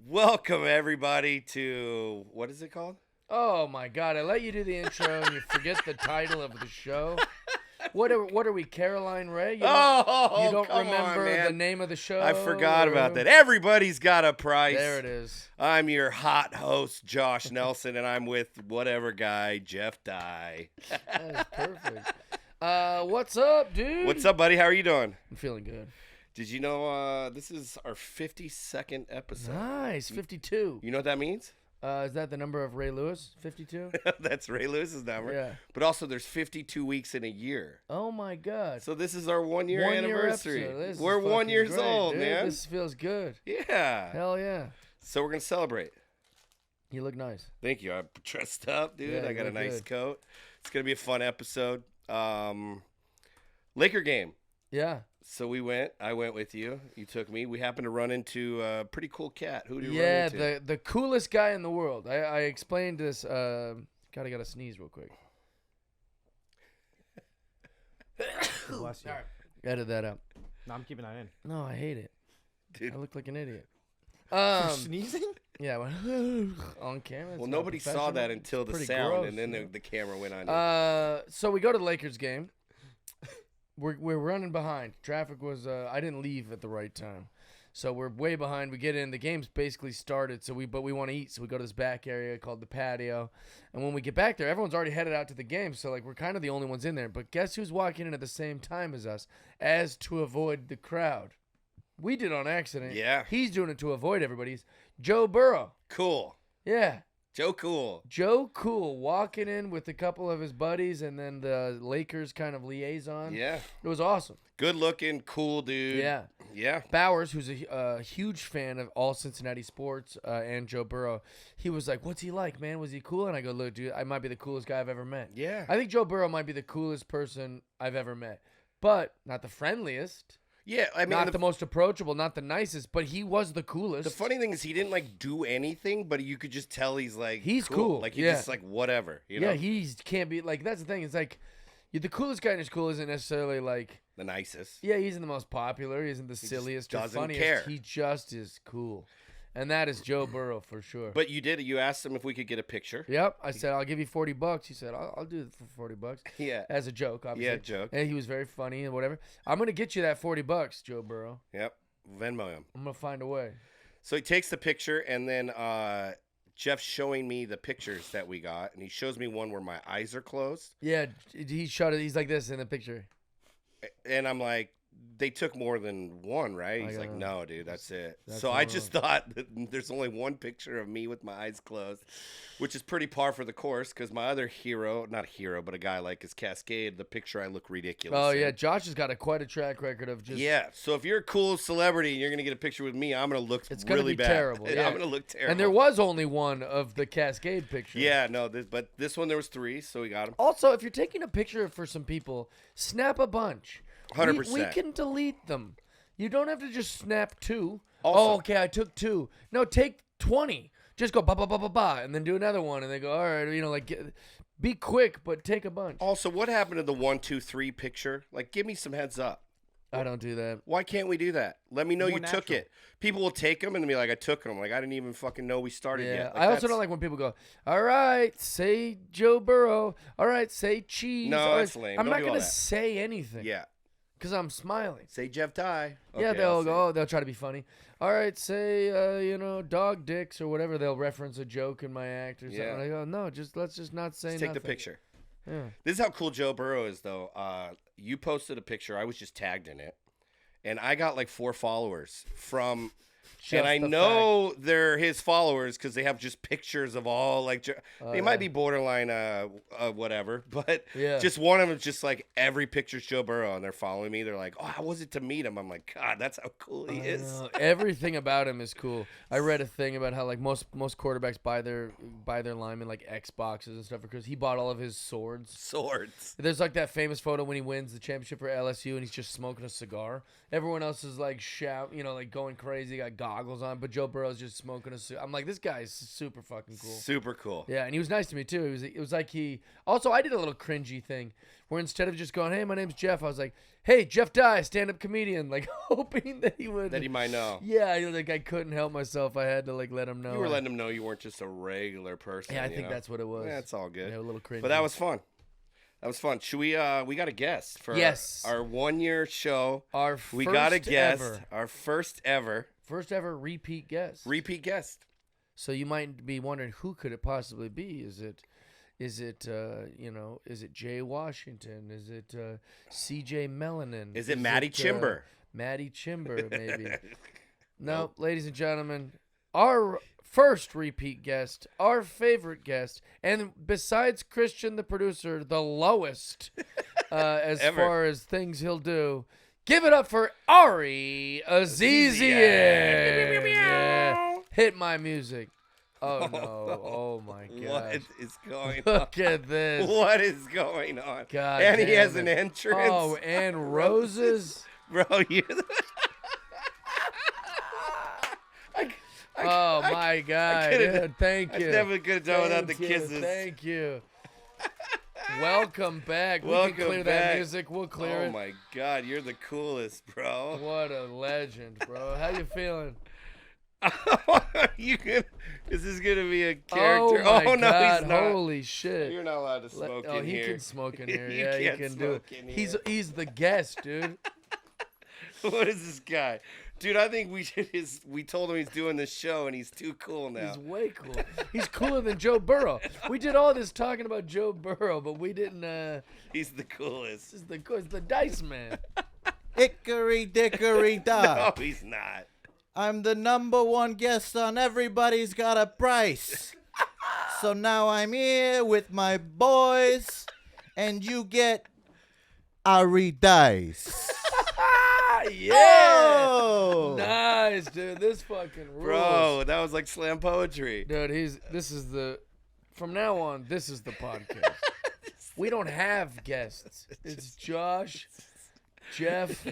Welcome everybody to what is it called? Oh my God! I let you do the intro and you forget the title of the show. What are we, Caroline Ray? You don't come remember on, man. the name of the show? I forgot about that. Everybody's got a price. There it is. I'm your hot host, Josh Nelson, and I'm with whatever guy, Jeff Dye. That is perfect. What's up, dude? What's up, buddy? How are you doing? I'm feeling good. Did you know this is our 52nd episode? Nice, 52. You know what that means? Is that the number of Ray Lewis? 52? That's Ray Lewis's number. Yeah. But also, there's 52 weeks in a year. Oh my God. So this is our 1 year anniversary. Episode. We're 1 year old, dude. man. This feels good. Yeah. Hell yeah. So we're gonna celebrate. You look nice. Thank you. I'm dressed up, dude. Yeah, I got a look nice good. coat. It's gonna be a fun episode. Laker game. Yeah. So I went with you. You took me. We happened to run into a pretty cool cat. Who did you Yeah, run into? the coolest guy in the world. I explained this. Gotta sneeze real quick. Bless you. All right. Edit that out. No, I'm keeping that in. No, I hate it. Dude. I look like an idiot. Sneezing? Yeah, on camera. it's Well, not nobody saw that professional. until It's the pretty sound, gross, and then you know? the camera went on. So we go to the Lakers game. We're running behind. Traffic was. I didn't leave at the right time, so we're way behind. We get in. The game's basically started. But we want to eat, so we go to this back area called the patio. And when we get back there, everyone's already headed out to the game. So like we're kind of the only ones in there. But guess who's walking in at the same time as us, as to avoid the crowd? We did on accident. Yeah. He's doing it to avoid everybody's. Joe Burrow. Cool. Yeah. Joe Cool. Joe Cool walking in with a couple of his buddies and then the Lakers kind of liaison. Yeah. It was awesome. Good looking, cool dude. Yeah. Yeah. Bowers, who's a huge fan of all Cincinnati sports and Joe Burrow, he was like, "What's he like, man? Was he cool?" And I go, "Look, dude, I might be the coolest guy I've ever met." Yeah. I think Joe Burrow might be the coolest person I've ever met, but not the friendliest, Yeah. I mean, not the most approachable, not the nicest, but he was the coolest. the funny thing is he didn't like do anything, but you could just tell he's like He's cool. Like he's Yeah. just like whatever. You know? Yeah, he can't be like. That's the thing. It's like the coolest guy in his school isn't necessarily like. The nicest. Yeah, he isn't the most popular. He isn't the just silliest or doesn't funniest. care. He just is cool, and that is Joe Burrow for sure. But you asked him if we could get a picture. Yep, I said I'll give you $40. He said I'll do it for $40. Yeah. As a joke, obviously. Yeah, joke. And he was very funny and whatever. I'm gonna get you that $40, Joe Burrow. Yep. Venmo him. I'm gonna find a way. So he takes the picture, and then Jeff's showing me the pictures that we got, and he shows me one where my eyes are closed, Yeah, he shot it. He's like this in the picture. and I'm like, they took more than one, right? I He's like, know. no, dude, that's it. That's So all I just thought that there's only one picture of me with my eyes closed, which is pretty par for the course, because my other hero, not hero, but a guy like is Cascade, the picture I look ridiculous Oh in. yeah, Josh has got quite a track record of just. Yeah, so if you're a cool celebrity and you're gonna get a picture with me, I'm gonna look It's gonna really be bad. terrible, yeah. I'm gonna look terrible. And there was only one of the Cascade picture. Yeah, no, but this one there was three, so we got them. Also, if you're taking a picture for some people, snap a bunch. 100%. We can delete them. You don't have to just snap two. Also- Oh, okay, I took two. No, take 20. Just go ba ba ba ba ba, and then do another one, and they go, all right, be quick, but take a bunch. Also, what happened to the 1, 2, 3 picture? Like, give me some heads up. I don't do that. Why can't we do that? Let me know More you took natural. it. People will take them and be like, I took them. Like, I didn't even fucking know we started Yeah, yet. Like, I also that's- don't like when people go, all right, say Joe Burrow. All right, say cheese. No, All right. that's lame. I'm Don't not do all gonna that. say anything. Yeah. Because I'm smiling. Say Jeff Dye. Yeah, Okay, they'll I'll say go. it. They'll try to be funny. All right, say dog dicks or whatever. They'll reference a joke in my act or something. Yeah. I go, no, let's just not say Just take the nothing. picture. Yeah. This is how cool Joe Burrow is, though. You posted a picture. I was just tagged in it. And I got like 4 followers from... Just and I the know they're his followers because they have just pictures of all like they yeah. might be borderline whatever, but Yeah. just one of them is just like every picture's Joe Burrow and they're following me. They're like, oh, how was it to meet him? I'm like, God, that's how cool he is. know. Everything about him is cool. I read a thing about how like most quarterbacks buy their linemen like Xboxes and stuff because he bought all of his swords. Swords. There's like that famous photo when he wins the championship for LSU and he's just smoking a cigar. Everyone else is like like going crazy, got goggles on, but Joe Burrow's just smoking a suit. I'm like, this guy's super fucking cool. Super cool. Yeah, and he was nice to me too. It was like he. Also, I did a little cringy thing where instead of just going, "Hey, my name's Jeff," I was like, "Hey, Jeff Dye, stand-up comedian," like hoping that he would. That he might know. Yeah, like I couldn't help myself. I had to like let him know. You were letting him know you weren't just a regular person. Yeah, I think that's what it was. Yeah, it's all good. Yeah, a little cringy. But that was fun. That was fun. Should we got a guest for our 1 year show. We got a guest. Our first ever repeat guest. Repeat guest. So you might be wondering, who could it possibly be? Is it is it Jay Washington? Is it CJ Melanin? Is it Maddie Chimber? Maddie Chimber, maybe. No, ladies and gentlemen, our first repeat guest, our favorite guest, and besides Christian, the producer, the lowest as far as things he'll do. Give it up for Aries Azizian. Yeah. Hit my music. Oh, no. Oh, my God. What is going on? Look at this. What is going on? God and he has damn an it. entrance. Oh, and roses. Bro, you're Oh, my God. Dude, thank you. I never could have done without the kisses. Thank you. Welcome back. We Welcome can clear back. that music. We'll clear it. Oh, my God. You're the coolest, bro. What a legend, bro. How you feeling? This is going to be a character. Oh, my no, God. he's not. Holy shit. You're not allowed to smoke in he here. can smoke in here. You Yeah, he can't can do it. smoke in here. He's the guest, dude. What is this guy? Dude, I think we told him he's doing this show, and he's too cool now. He's way cool. He's cooler than Joe Burrow. We did all this talking about Joe Burrow, but we didn't. He's the coolest. This is the Dice Man. Hickory dickory dock. No, he's not. I'm the #1 guest on Everybody's Got a Price. So now I'm here with my boys, and you get Aries Dice. Yeah. Oh! Nice, dude. This fucking rules. Bro, that was like slam poetry. Dude, from now on, this is the podcast. We don't have guests. It's Josh, Jeff,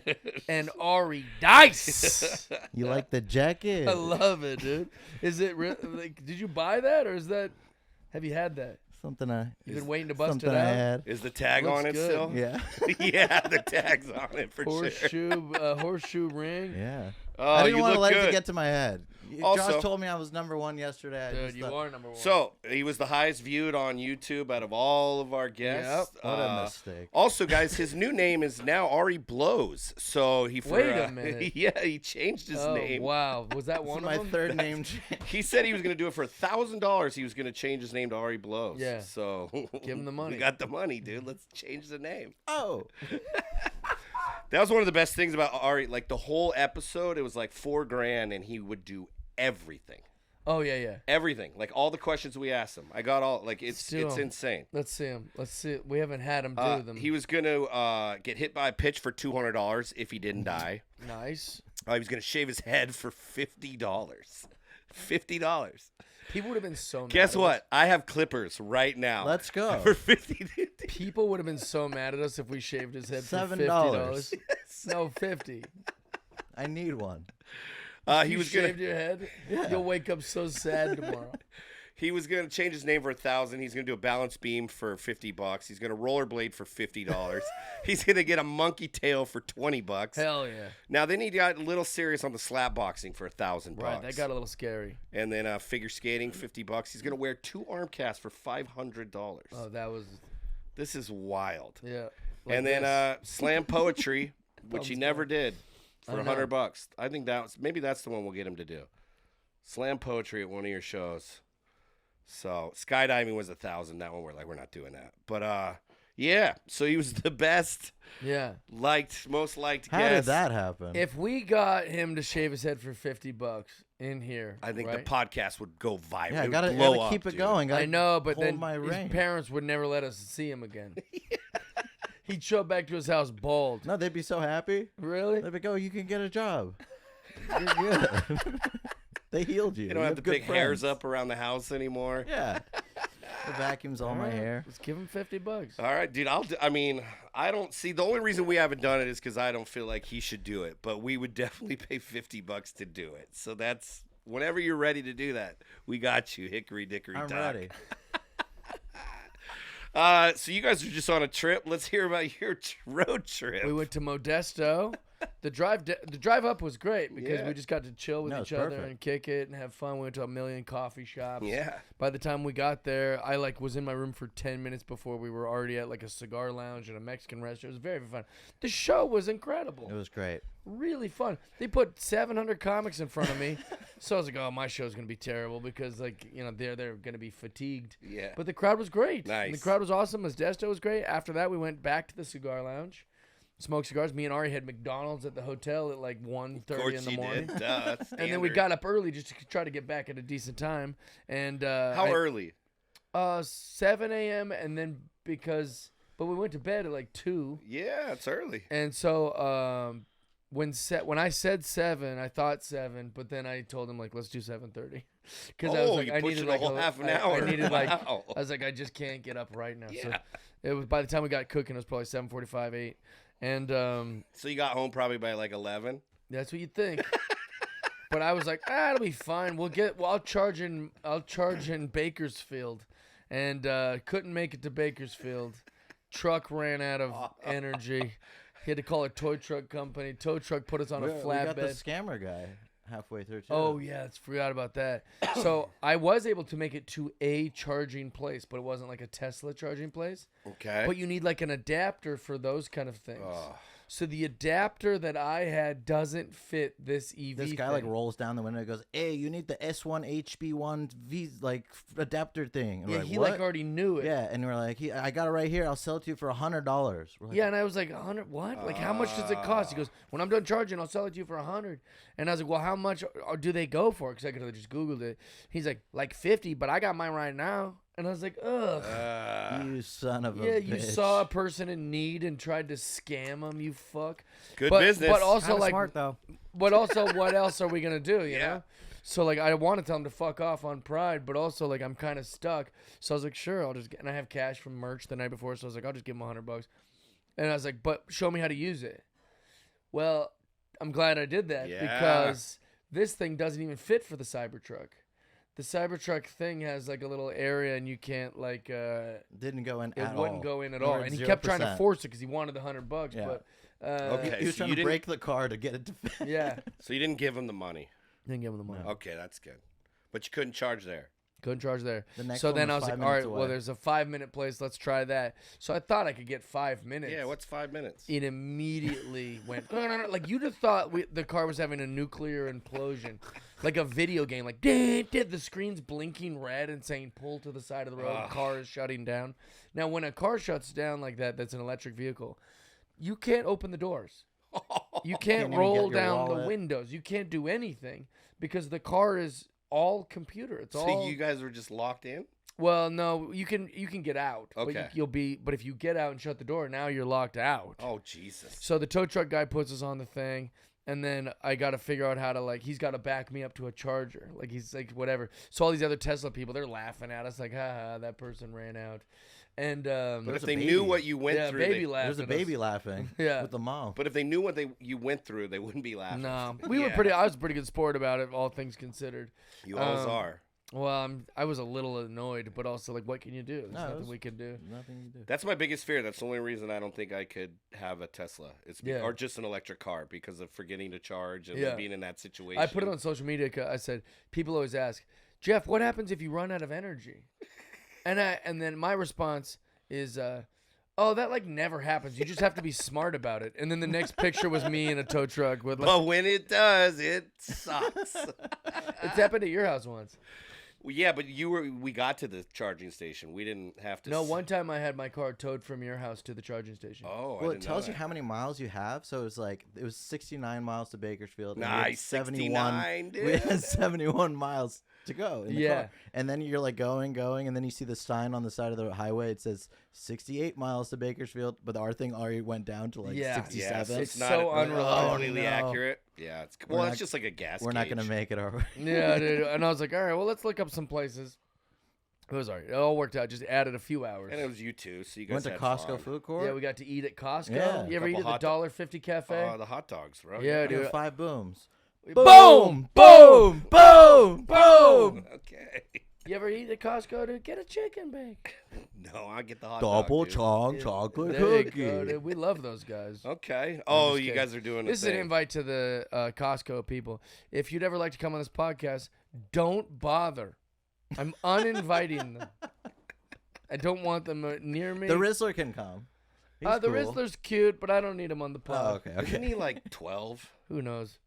and Ari Dice. You like the jacket? I love it, dude. Is it real? Like, did you buy that, or have you had that? Something You've been waiting to bust it something out? I had. Is the tag Looks on it good. still? Yeah. Yeah, the tag's on it for sure. Horseshoe ring. Yeah. Oh, I didn't you want to look let good. it get to my head. Also- Josh told me I was #1 yesterday. I Dude, just you thought, are #1. So he was the highest viewed on YouTube out of all of our guests. What a mistake. Also, guys, his new name is now Ari Blows. So Wait a minute. Yeah, he changed his name. Wow. Was that This one is of my them? third name change. He said he was going to do it for $1,000. He was going to change his name to Ari Blows. Yeah. So Give him the money. We got the money, dude. Let's change the name. Oh. That was one of the best things about Ari. Like the whole episode, it was like $4,000, and he would do everything. Oh, yeah. Everything. Like all the questions we asked him. I got all. Like it's Still. insane. Let's see him. We haven't had him do them. He was gonna get hit by a pitch for $200 if he didn't die. Nice. He was gonna shave his head for $50. $50. People would have been so mad. Guess at what? us. I have clippers right now. Let's go. For $50. People would have been so mad at us if we shaved his head for $7. $50. No, 50. I need one. He You was shaved gonna. your head? Yeah. You'll wake up so sad tomorrow. He was gonna change his name for $1,000. He's gonna do a balance beam for $50. He's gonna rollerblade for $50. He's gonna get a monkey tail for $20. Hell yeah. Now then he got a little serious on the slap boxing for $1,000. Right, that got a little scary. And then figure skating $50. He's gonna wear 2 arm casts for $500. Oh, that was, This is wild. yeah. And then slam poetry, which he Thumbs never down. did, for I know. $100. I think maybe that's the one we'll get him to do. Slam poetry at one of your shows. So skydiving was $1,000. That one we're not doing that. But yeah. So he was the best, Yeah. most liked How guest. did that happen? If we got him to shave his head for $50 in here, I think right? the podcast would go viral. yeah, It would gotta blow up, keep it dude. going. I know, but hold then my his reign. parents would never let us see him again. He'd show back to his house bald. No, they'd be so happy. Really? They'd be like, "Oh, you can get a job. You're good." They healed you. You don't have to good pick hairs friends. up around the house anymore. Yeah. vacuums all my hair. Let's give him $50. All right, dude. I mean, I don't see. The only reason we haven't done it is because I don't feel like he should do it. But we would definitely pay $50 to do it. So that's whenever you're ready to do that, we got you, Hickory Dickory I'm Dock. ready. So you guys are just on a trip. Let's hear about your road trip. We went to Modesto. The drive up was great because Yeah. we just got to chill with No, each it's other perfect. and kick it and have fun. We went to a million coffee shops. Yeah. By the time we got there, I was in my room for 10 minutes before we were already at like a cigar lounge and a Mexican restaurant. It was very fun. The show was incredible. It was great. Really fun. They put 700 comics in front of me. So I was like, oh, my show's going to be terrible because they're going to be fatigued. Yeah. But the crowd was great. Nice. And the crowd was awesome. Modesto was great. After that, we went back to the cigar lounge. Smoked cigars. Me and Ari had McDonald's at the hotel at like 1:30 in the morning. Did. Duh, And then we got up early just to try to get back at a decent time. And How early? 7 a.m. And then but we went to bed at like 2. Yeah, it's early. And so when I said 7, I thought 7, but then I told him like let's do 7:30 because I was like you I pushed needed it a like whole half an hour. I needed like Wow. I was like I just can't get up right now. So Yeah. it was by the time we got cooking, it was probably 7:45, 8. And So you got home probably by like 11. that's what you think. But I was like, it'll be fine. I'll charge in Bakersfield, and couldn't make it to Bakersfield. Truck ran out of energy. He had to call a tow truck company. Tow truck put us on a We got the flatbed. scammer guy halfway through too. Oh yeah, I forgot about that. So I was able to make it to a charging place, but it wasn't like a Tesla charging place. Okay. But you need like an adapter for those kind of things. Oh. So the adapter that I had doesn't fit this EV. This guy like rolls down the window and goes, "Hey, you need the S1 HB1 V adapter thing." And Yeah, we're like, he what? like already knew it. Yeah, and we're like, I got it right here. I'll sell it to you for $100. We're like, Yeah, and I was like, 100 what? Like, how much does it cost? He goes, when I'm done charging, I'll sell it to you for 100. And I was like, well, how much do they go for? Because I could have just Googled it. He's like 50, but I got mine right now. And I was like, ugh. you son of a Yeah, bitch. you saw a person in need and tried to scam them, you fuck. Good business. But also, Kinda like, smart though. but also, what else are we going to do, you Yeah. know? So, like, I want to tell him to fuck off on pride, but also, like, I'm kind of stuck. So I was like, sure, I'll just get, and I have cash from merch the night before, so I was like, I'll just give him $100. And I was like, but show me how to use it. Well, I'm glad I did that Yeah. because this thing doesn't even fit for the Cybertruck. The Cybertruck thing has like a little area, and you can't like. Didn't go in It at wouldn't all. go in at We all, were and he at kept trying to 0%. force it because he wanted the $100. Yeah. But Okay. He was so trying you to didn't- break the car to get it to fit. yeah, So you didn't give him the money. didn't give him the money. Okay, that's good. But you couldn't charge there. Couldn't charge there. The next So one then I was was 5 like, all right, minutes well, away. there's a 5-minute place. Let's try that. So I thought I could get 5 minutes. Yeah, what's 5 minutes? It immediately went. No. Like you'd have thought the car was having a nuclear implosion, like a video game. Like the screen's blinking red and saying "pull to the side of the road." Ugh. Car is shutting down. Now, when a car shuts down like that, that's an electric vehicle. You can't open the doors. You can't even roll get your down the wallet. windows. You can't do anything because the car is all computer. It's So all. you guys were just locked in? Well, no, you can get out. Okay. But if you get out and shut the door, now you're locked out. Oh, Jesus. So the tow truck guy puts us on the thing, and then I got to figure out how to he's got to back me up to a charger. Like he's like whatever. So all these other Tesla people, they're laughing at us like, haha, that person ran out. And But if There's a they baby. knew what you went yeah, through, baby laughed. There's a at baby us. laughing. Yeah. With the mom. but if they knew what you went through, they wouldn't be laughing. No, we were Yeah. pretty. I was a pretty good sport about it, all things considered. You always Um, are. Well, I was a little annoyed, but also like, what can you do? There's No, it nothing was- we can do. Nothing you do. That's my biggest fear. That's the only reason I don't think I could have a Tesla. Yeah. Or just an electric car because of forgetting to charge and Yeah. then being in that situation. I put it on social media. I said, people always ask, Jeff, what happens if you run out of energy? And then my response is, oh, that like never happens. You just have to be smart about it. And then the next picture was me in a tow truck with like, But when it does, it sucks. it's happened at your house once. Well, yeah, but we got to the charging station. We didn't have to. No, one time I had my car towed from your house to the charging station. Oh, Well, I it didn't tells know you how many miles you have. So it was 69 miles to Bakersfield. and we had Nice, 69, We had dude. 71 miles to go in the Yeah. car. And then you're like going, and then you see the sign on the side of the highway. It says 68 miles to Bakersfield, but our thing already went down to like Yeah. 67. Yeah, so It's it's not so completely unreliable. no. accurate. Yeah, it's We're well, not- it's just like a gas. We're not going to gauge. make it our way. Yeah, dude. And I was like, all right, well, let's look up some places. It was alright. It all worked out. Just added a few hours. And it was you two, so you guys Went to had Costco fun. food court. Yeah, we got to eat at Costco. Yeah. You ever eat Couple at the $1.50 cafe? The hot dogs, bro. Yeah, Do dude. 5 booms. Boom! Boom! Boom! Boom! Okay. You ever eat at Costco to get a chicken bake? No, I get the hot Double dog, dude. chong chocolate There you cookie. go, dude. We love those guys. Okay. Oh, just you kidding. guys are doing This is a an thing. invite to the Costco people. If you'd ever like to come on this podcast, don't bother. I'm uninviting them. I don't want them near me. The Rizzler can come. He's the cool. Rizzler's cute, but I don't need him on the pod. Oh, okay. Isn't he like 12? Who knows?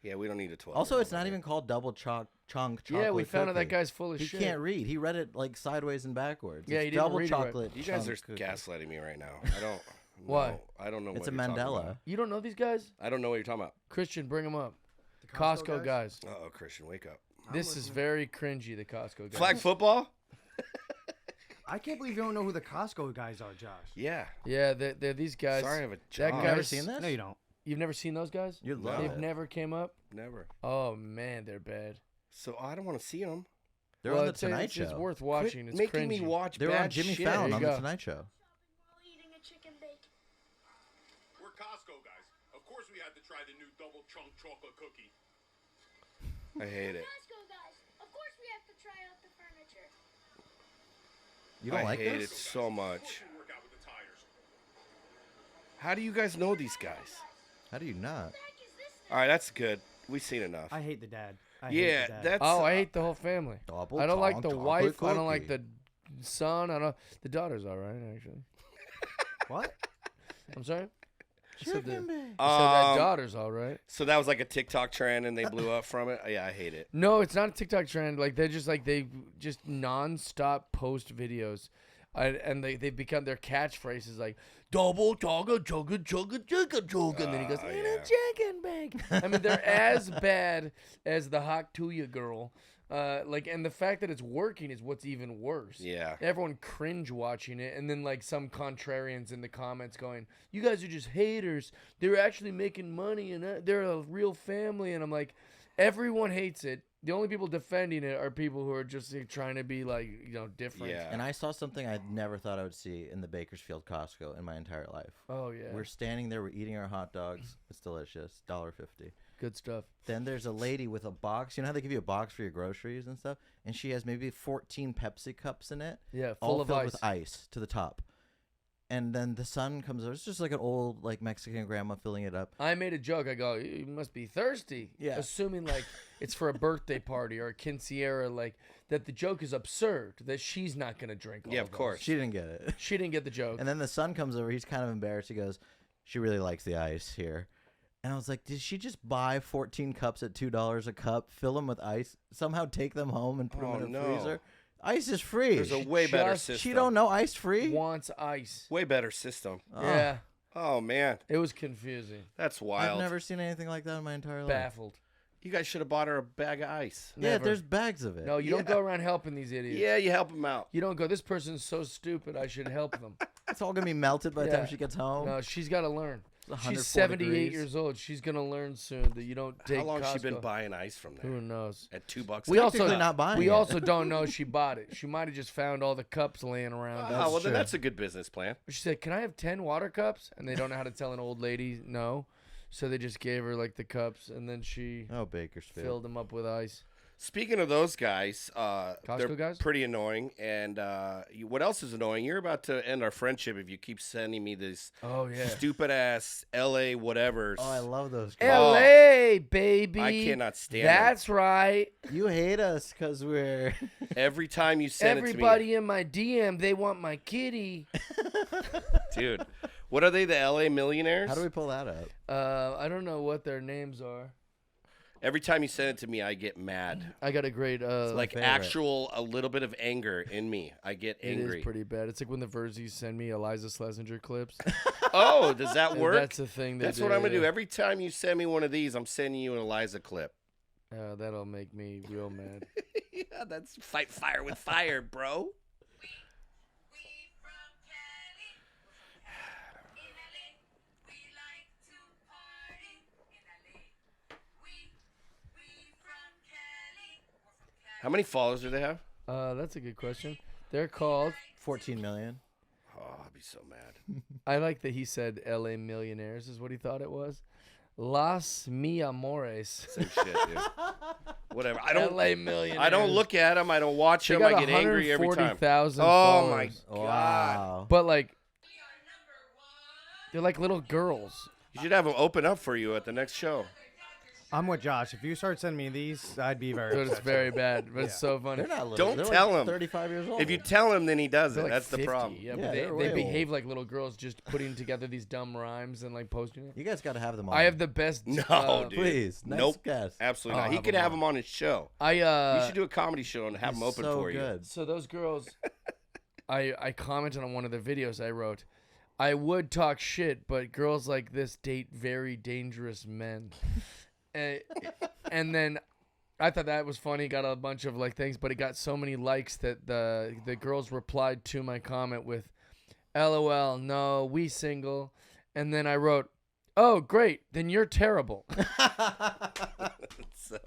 Yeah, we don't need a 12. Also, it's not even called double chong chocolate. Yeah, we found out that cookie. guy's full of He shit. can't read. He read it like sideways and backwards. Yeah, It's he didn't double read it right. chocolate. You guys are chunk cookie. gaslighting me right now. I don't. Why? know. I don't know. It's what a you're talking Mandela. about. You don't know these guys? I don't know what you're talking about. Christian, bring them up. Costco guys. Uh-oh, Christian, wake up. This is very cringy, the Costco guys. Flag football? I can't believe you don't know who the Costco guys are, Josh. Yeah. Yeah, they're these guys. Sorry, I have a That job. You guy- never Guys- seen this? No, you don't. You've never seen those guys? You love They've it. never came up? Never. Oh, man, they're bad. So I don't want to see them. They're well, on the it's, Tonight it's, Show. it's worth watching. It's making cringy. me watch They were bad on Jimmy shit. Fallon There on you the go. Tonight Show. while eating a chicken bake. We're Costco guys. Of course we had to try the new double chunk chocolate cookie. I hate it. Costco guys, of course we have to try out the furniture. You don't I like hate this? it so Of much. course we work out with the tires. How do you guys know these guys? How do you not? What the heck is this thing? All right, that's good. We've seen enough. I hate the dad. I hate Yeah, the dad. that's. Oh, I hate the whole family. Double I don't like chong the chocolate wife. I don't like cookie. the son. I don't. The daughter's all right, actually. What? I'm sorry. I said, Chicken bake. I said that daughter's all right. So that was like a TikTok trend, and they blew up from it. Yeah, I hate it. No, it's not a TikTok trend. Like they just nonstop post videos, and they've become their catchphrases like double chugga chugga chugga chugga chugga, and then he goes Oh, in yeah. a chicken bake. I mean, they're as bad as the Hawk Tuya girl. And the fact that it's working is what's even worse. Yeah. Everyone cringe watching it, and then like some contrarians in the comments going, "You guys are just haters. They're actually making money, and they're a real family." And I'm like, everyone hates it. The only people defending it are people who are just like, trying to be like, different. Yeah. And I saw something I never thought I would see in the Bakersfield Costco in my entire life. Oh yeah. We're standing there, we're eating our hot dogs. It's delicious. $1.50. Good stuff. Then there's a lady with a box. You know how they give you a box for your groceries and stuff? And she has maybe 14 Pepsi cups in it. Yeah, all full of filled ice. with ice to the top. And then the son comes over. It's just like an old like Mexican grandma filling it up. I made a joke. I go, "You must be thirsty." Yeah. Assuming like it's for a birthday party or a quinceañera, like that. The joke is absurd. That she's not gonna drink. All Yeah, of those. course. She didn't get it. She didn't get the joke. And then the son comes over. He's kind of embarrassed. He goes, "She really likes the ice here." And I was like, did she just buy 14 cups at $2 a cup, fill them with ice, somehow take them home and put Oh, them in a no. freezer? Ice is free. There's a way better just- system. She don't know ice free? Wants ice. Way better system. Oh, Yeah, Oh man, it was confusing. that's I've wild. never seen anything like that in my entire life. Baffled. You guys should have bought her a bag of ice. Yeah, Never. there's bags of it. No, you don't Yeah. go around helping these idiots. Yeah, you help them out. You don't go, "This person's so stupid, I should help them." It's all going to be melted by the Yeah. time she gets home. No, she's got to learn. It's 104 She's 78 degrees. years old. She's going to learn soon that you don't take How long has she been Costco. buying ice from there? Who knows? At $2. We a also Technically not buying we it. also don't know she bought it. She might have just found all the cups laying around. Oh, well, true. then that's a good business plan. She said, "Can I have 10 water cups?" And they don't know how to tell an old lady no. So they just gave her like the cups, and then she Oh, Bakersfield. filled them up with ice. Speaking of those guys, they're guys? pretty annoying. And what else is annoying? You're about to end our friendship if you keep sending me this Oh yeah. stupid ass LA whatevers. Oh, I love those guys. L.A. baby. I cannot stand That's right. You hate us because we're... Every time you send Everybody in my DM, they want my kitty. it to me, dude. What are they? The LA millionaires? How do we pull that up? I don't know what their names are. Every time you send it to me, I get mad. I got a great Like favorite. a little bit of anger in me. I get It angry. is pretty bad. It's like when the Verzies send me Eliza Schlesinger clips. Oh, does that work? That's the thing. That's what I'm gonna do. Every time you send me one of these, I'm sending you an Eliza clip. That'll make me real mad. Yeah, that's fight fire with fire, bro. How many followers do they have? That's a good question. They're called. 14 million. Oh, I'd be so mad. I like that he said L.A. Millionaires is what he thought it was. Las Mi Amores. Same shit, dude. Whatever. I don't. L.A. Millionaires. I don't look at them. I don't watch They them. got I get angry every time. 140,000 Oh my followers. god. Wow. But like, they're like little girls. You should have them open up for you at the next show. I'm with Josh. If you start sending me these, I'd be very But it's upset. very bad. But it's so funny. They're not little. Don't They're tell like him. 35 years old. If you tell him, then he does They're it. like That's 50. the problem. Yeah, Yeah, but they're they way behave old. like little girls, just putting together these dumb rhymes and like posting it. You guys got to have them on. I have the best. No, dude. Please. Next Nope. guest. Absolutely I'll not. He have could him have on. him on his show. I You should do a comedy show and have him open so for you. good. So those girls, I commented on one of the videos I wrote. I would talk shit, but girls like this date very dangerous men. And then I thought that was funny. Got a bunch of like things, but it got so many likes that the girls replied to my comment with, "LOL, no, we single." And then I wrote, "Oh, great, then you're terrible." So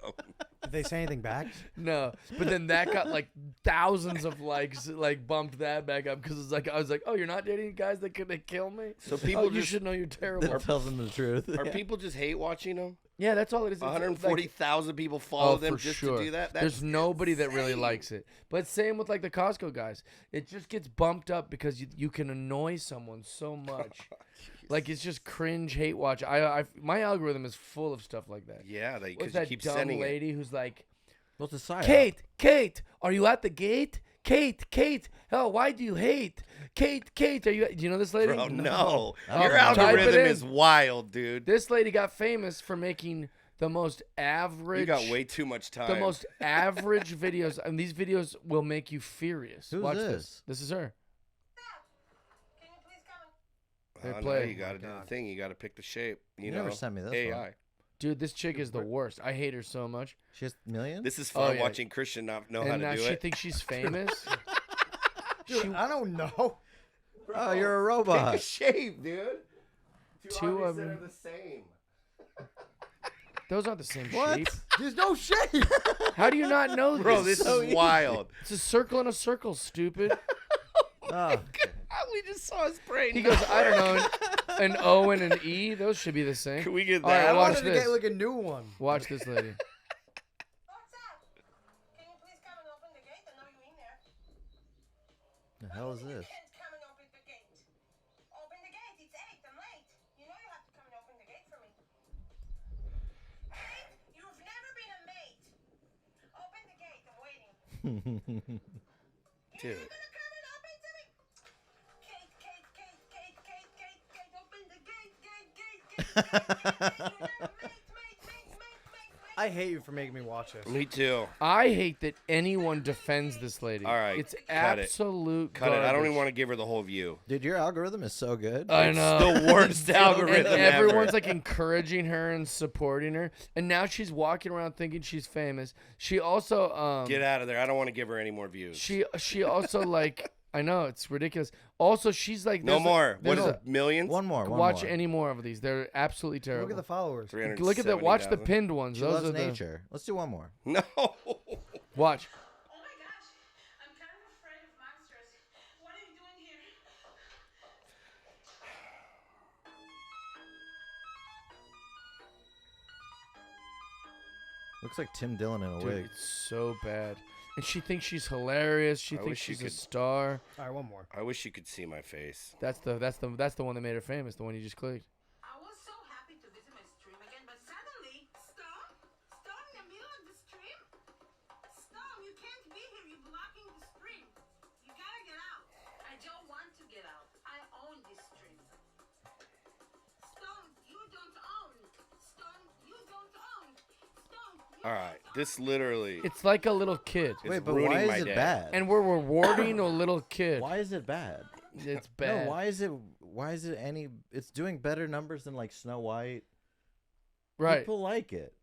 Did they say anything back? No, but then that got like thousands of likes, like bumped that back up because it's like I was like, "Oh, you're not dating guys that could kill me." So people Oh, you just- should know you're terrible. That tells them the truth. are Yeah. people just hate watching them? Yeah, that's all it is. It's like- 140,000 people follow Oh, them for just sure. to do that? There's That's nobody that really insane. likes it. But same with like the Costco guys. It just gets bumped up because you can annoy someone so much. Like it's just cringe hate watch. My algorithm is full of stuff like that. Yeah, What's because you that keep dumb sending it. lady who's like, What's the side? Kate, are you at the gate? Kate, oh, why do you hate? Kate, are you? Do you know this lady? Bro, no. Oh, Your type it algorithm in. is wild, dude. This lady got famous for making the most average. You got way too much time. The most average videos, and these videos will make you furious. Who's Watch this? This is her. Can you please come? They Oh, no, play. you got to do the thing. You got to pick the shape. You never know, sent me this AI. one. Dude, this chick is the worst. I hate her so much. She has millions? This is Oh, fun yeah. watching Christian not know how And to now do she it. thinks she's famous. Dude, I don't know. Oh, you're a Pick robot. a shape, dude. Two of that them. are the same. Those aren't the same What? shape. There's no shade. How do you not know Bro, this? this so is easy. wild. It's a circle and a circle, stupid. Oh. We just saw his brain. He goes, I don't know, an O and an E. Those should be the same. Can we get All right, that? I watch wanted to this. get like a new one. Watch this lady. What's up? Can you please come and open the gate? I know you're in there. The hell is You this? can't come and open the gate. Open the gate. It's 8. I'm late. You know you have to come and open the gate for me. Kate, you've never been a maid. Open the gate. I'm waiting. Dude. You're gonna come and open to me. Kate, open the gate. You're not a maid. I hate you for making me watch this. Me too. I hate that anyone defends this lady. All right, It's cut it. absolute Cut it. I don't garbage. even want to give her the whole view. Dude, your algorithm is so good. I know. The worst algorithm And ever. everyone's like encouraging her and supporting her, and now she's walking around thinking she's famous. She also Get out of there. I don't want to give her any more views. she also like I know it's ridiculous. Also, she's like no there's a- more. What there's is a- it? Millions? One more. One watch more. any more of these. They're absolutely terrible. Look at the followers. Look at that. Watch the 370,000. pinned ones. She Those loves are the nature. Let's do one more. No. watch. Oh my gosh. I'm kind of afraid of monsters. What are you doing here? Looks like Tim Dillon in a Dude, wig. it's so bad. And she thinks she's hilarious. She I thinks wish you she's a could- star. All right, one more. I wish you could see my face. That's the one that made her famous. The one you just clicked. I was so happy to visit my stream again, but suddenly, Storm in the middle of the stream? Storm, you can't be here. You're blocking the stream. You gotta get out. I don't want to get out. I own this stream. Storm, you don't own. Storm, you don't own. Storm, you All right. This literally It's like a little kid, is Wait, but ruining why my is it day. bad? and we're rewarding a little kid. Why is it bad? It's bad. No, why is it any? It's doing better numbers than like Snow White. Right. People like it.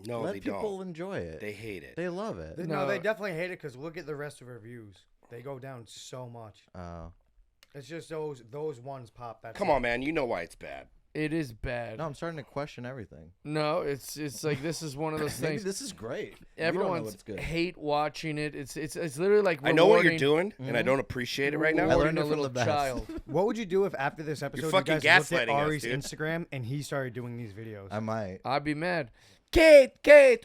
No, Let they people don't. enjoy it. They hate it. They love it. No, No. they definitely hate it because look at the rest of her views. They go down so much. Oh. It's just those ones pop. That's Come it. on, man. You know why it's bad. It is bad. No, I'm starting to question everything. No, it's like this is one of those Maybe things. this is great. Everyone's what's good. hate watching it. It's literally like I know what you're rewarding- doing, and I don't appreciate it right now. I rewarding learned it a from little the best. child. What would you do if after this episode fucking you guys looked at gaslighting us, Ari's dude. Instagram and he started doing these videos? I might. I'd be mad. Kate,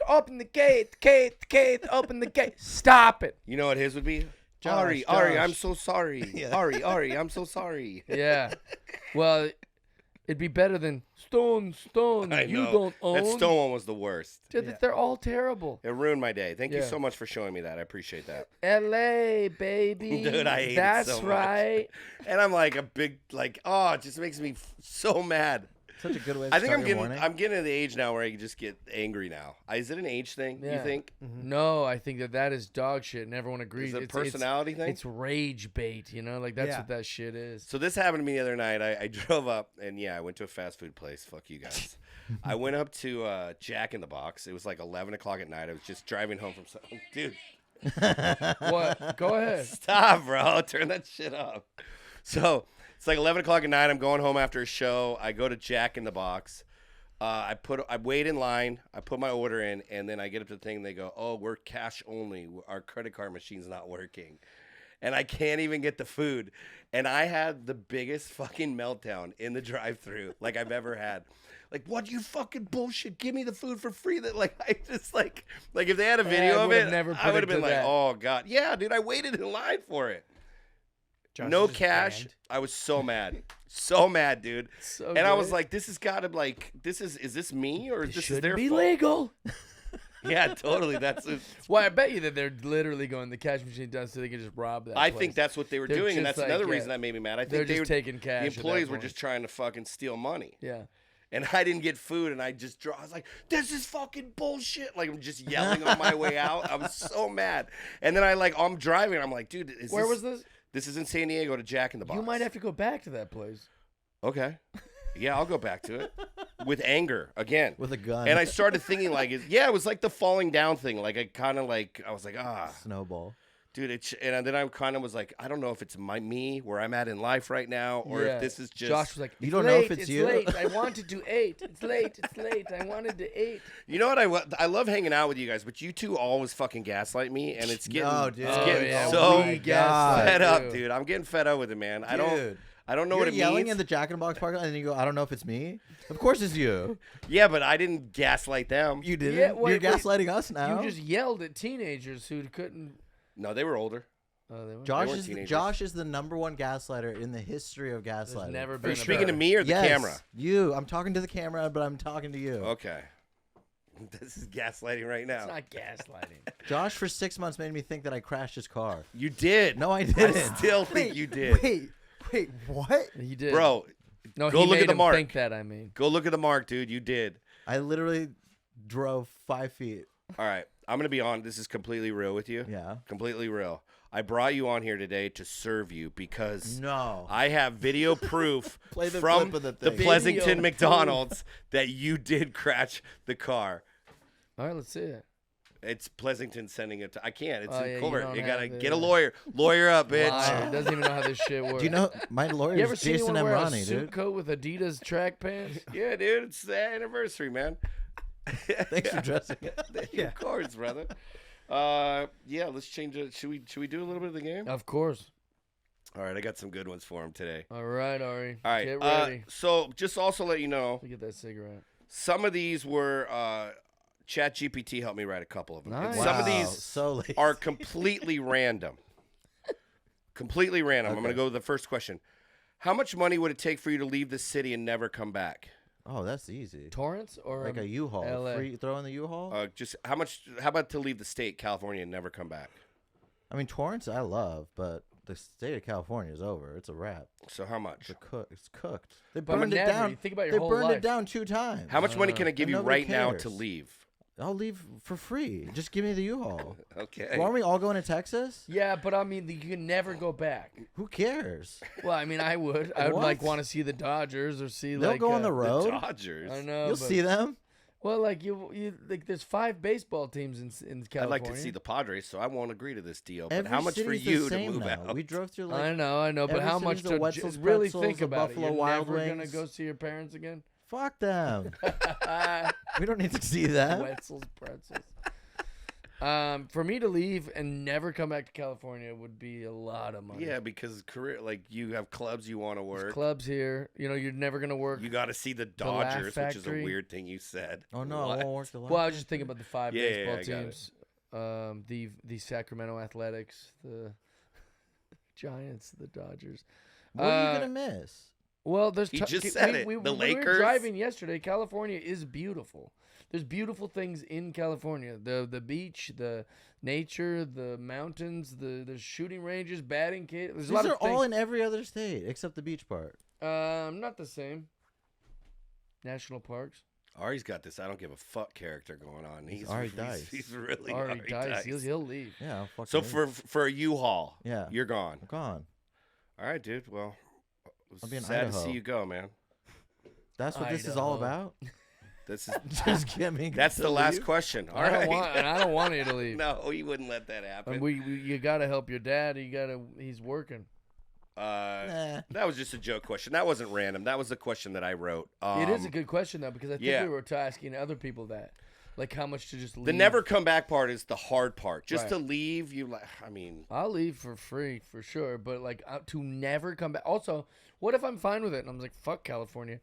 open the gate. Kate, open the gate. Stop it. You know what his would be? Josh, Ari, Josh. I'm so sorry. Yeah. Ari, I'm so sorry. Yeah. Well, it'd be better than Stone. I You know. don't own. That Stone one was the worst. Dude, Yeah. they're all terrible. It ruined my day. Thank you Yeah. so much for showing me that. I appreciate that. L.A. baby. Dude, I hate it That's so much. right. And I'm like a big it just makes me so mad. Such a good way to I think start your morning. I'm getting to the age now where I can just get angry now. Is it an age thing? You Yeah. think? No, I think that is dog shit, and everyone agrees. Is it a personality thing? It's rage bait, like that's Yeah. what that shit is. So this happened to me the other night. I drove up and I went to a fast food place. Fuck you guys. I went up to Jack in the Box. It was like 11 o'clock at night. I was just driving home from dude. What? Go ahead. Stop, bro. Turn that shit up. So it's like 11 o'clock at night. I'm going home after a show. I go to Jack in the Box. I wait in line. I put my order in, and then I get up to the thing, and they go, "Oh, we're cash only. Our credit card machine's not working." And I can't even get the food. And I had the biggest fucking meltdown in the drive-thru like I've ever had. Like, what you fucking bullshit? Give me the food for free. That I just like if they had a video I of would've it, never I would have been predicted like, that. oh god, yeah, dude, I waited in line for it. Josh No is just cash. banned. I was so mad, so mad, dude. So And I was good. like, this has got to is this me or It this is shouldn't their be fault? legal. Yeah, totally. That's. Well, I bet you that they're literally going the cash machine down so they can just rob that. I place. think that's what they were They're doing, and just that's another like, reason yeah, that made me mad. I they're think they just were taking cash. the at that employees were point. just trying to fucking steal money. Yeah. And I didn't get food, and I was like, "This is fucking bullshit!" Like I'm just yelling on my way out. I was so mad. And then I'm driving. I'm like, "Dude, Where was this? This is in San Diego to Jack in the Box." You might have to go back to that place. Okay. Yeah, I'll go back to it with anger again. With a gun. And I started thinking it was like the falling down thing. Like I was like, Snowball. dude. And then I kind of was like, I don't know if it's me where I'm at in life right now, or Yeah. if this is just. Josh was like, You "It's don't know if late, it's you." late. I wanted to eat. It's late. It's late. I wanted to eat. You know what? I love hanging out with you guys, but you two always fucking gaslight me, and it's getting, No, dude. it's Oh, getting yeah, so we gaslight fed up, you. dude. I'm getting fed up with it, man. I Dude. don't know You're what it yelling means. in the Jack in the Box parking lot, and then you go, I don't know if it's me. Of course it's you. Yeah, but I didn't gaslight them. You didn't. Yeah, You're wait. gaslighting us now. You just yelled at teenagers who couldn't. No, they were older. Oh, they were. Josh weren't is teenagers. Josh is the number 1 gaslighter in the history of There's gaslighting. never Are been. you a speaking to better. me or the Yes, camera? You. I'm talking to the camera, but I'm talking to you. Okay. This is gaslighting right now. It's not gaslighting. Josh for 6 months made me think that I crashed his car. You did. No, I I didn't. still think you did. Wait, what? He did, Bro, No, go he look made at the him mark. think that. I mean, go look at the mark, dude. You did. I literally drove 5 feet. All right. I'm going to be on. This is completely real with you. Yeah. Completely real. I brought you on here today to serve you because No. I have video proof Play the from clip of the thing. Pleasanton Video McDonald's that you did crash the car. all right, let's see it. It's Pleasanton sending it to. I can't. It's Oh, in yeah, you court. don't You got to have get a the- lawyer. Lawyer up, bitch. Liar. Doesn't even know how this shit works. Do you know my lawyer You ever is seen Jason anyone wear a Emrani, suit dude? coat with Adidas track pants? Yeah, dude. It's the anniversary, man. Thanks for dressing it. Of course, brother. Yeah, let's change it. Should we do a little bit of the game? Of course. All right, I got some good ones for him today. All right, Ari. All right. Get ready. So just also let you know, Look at that cigarette. some of these were ChatGPT helped me write a couple of them. And Nice. some of Wow, these so late. are completely random. Completely random. I'm Okay. going to go with the first question. How much money would it take for you to leave the city and never come back? Oh, that's easy. Torrance or Like a U-Haul. LA? Free, throw in the U-Haul. Just how much? How about to leave the state, California, and never come back? I mean, Torrance I love, but the state of California is over. It's a wrap. So how much? It's cooked. They But burned it never. down. You think about your They whole burned life. it down 2 times. How much money can I give and you nobody right now to cares. leave? I'll leave for free. Just give me the U-Haul. Okay. Why aren't we all going to Texas? Yeah, but I mean, you can never go back. Who cares? Well, I mean, I would. I would like What? want to see the Dodgers or see They'll like. go on the The road. Dodgers. I know. You'll but- see them. Well, like you like there's 5 baseball teams in California. I'd like to see the Padres, so I won't agree to this deal. But Every how much for city's the you to same move now. out? We drove through I like. know, but every how much city's to the Wetzel's really Pretzels, think the about Buffalo it? You're Wild never gonna Wings. go see your parents again? Fuck them. We don't need to see that. Wetzel's Pretzels. For me to leave and never come back to California would be a lot of money. Yeah, because career, like you have clubs you want to There's work. clubs here. You know, you're never gonna work. You got to see the Laugh Dodgers, which is a Factory. weird thing you said. Oh no, What? I won't work the Well, I was just thinking about the 5 Yeah, baseball I got it. teams. The Sacramento Athletics, the Giants, the Dodgers. What are you gonna miss? Well, there's He just said it. The when we were Lakers? driving yesterday, California is beautiful. There's beautiful things in California. The beach, the nature, the mountains, the shooting ranges, batting cages. There's a These lot are of things. all in every other state except the beach part. Not the same. National parks. Ari's got this I don't give a fuck character going on. He's Ari Dice. He's really Ari Ari Dice. Dice. He'll leave. Yeah, I'll fucking So leave. for a U-Haul, Yeah. you're gone. I'm gone. All right, dude. Well, I'll be in sad to Idaho. see you go, man. That's what this is all Idaho. about. This is Just get me. that's to the last leave? question. All I don't right. want, and I don't want you to leave. No, he wouldn't let that happen. And you gotta help your dad. He's working. Nah. That was just a joke question. That wasn't random. That was the question that I wrote. It is a good question though, because I think yeah. we were asking other people that, like how much to just leave. The never come back part is the hard part. Just Right. to leave, you like. I mean, I'll leave for free for sure, but like to never come back. Also, what if I'm fine with it and I'm like, fuck California?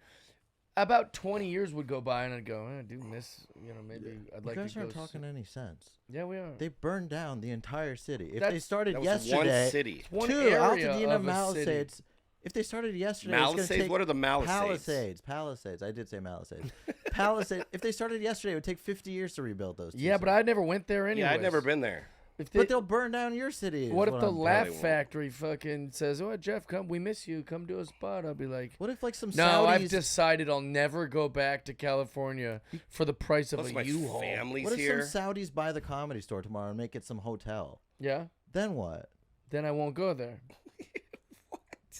About 20 years would go by and I'd go, I do miss, maybe I'd like You guys to go. aren't talking any sense. Yeah, we are. They burned down the entire city. If they That's- started that was yesterday, one city. One two area Altadena of a city. Palisades. If they started yesterday, it's Palisades? gonna take What are the Palisades? Palisades. I did say Palisades. Palisades. If they started yesterday, it would take 50 years to rebuild those. Yeah, but I never went there anyway. Yeah, I'd never been there. But they'll burn down your city. is What if the I'm- Laugh They won't. Factory fucking says, "Oh, Jeff, come, we miss you. Come do a spot." I'll be like, What if like some "No, Saudis? I've decided I'll never go back to California for the price of Plus, a my U-Haul." family's What if here. some Saudis buy the Comedy Store tomorrow and make it some hotel? Yeah, Then what? then I won't go there.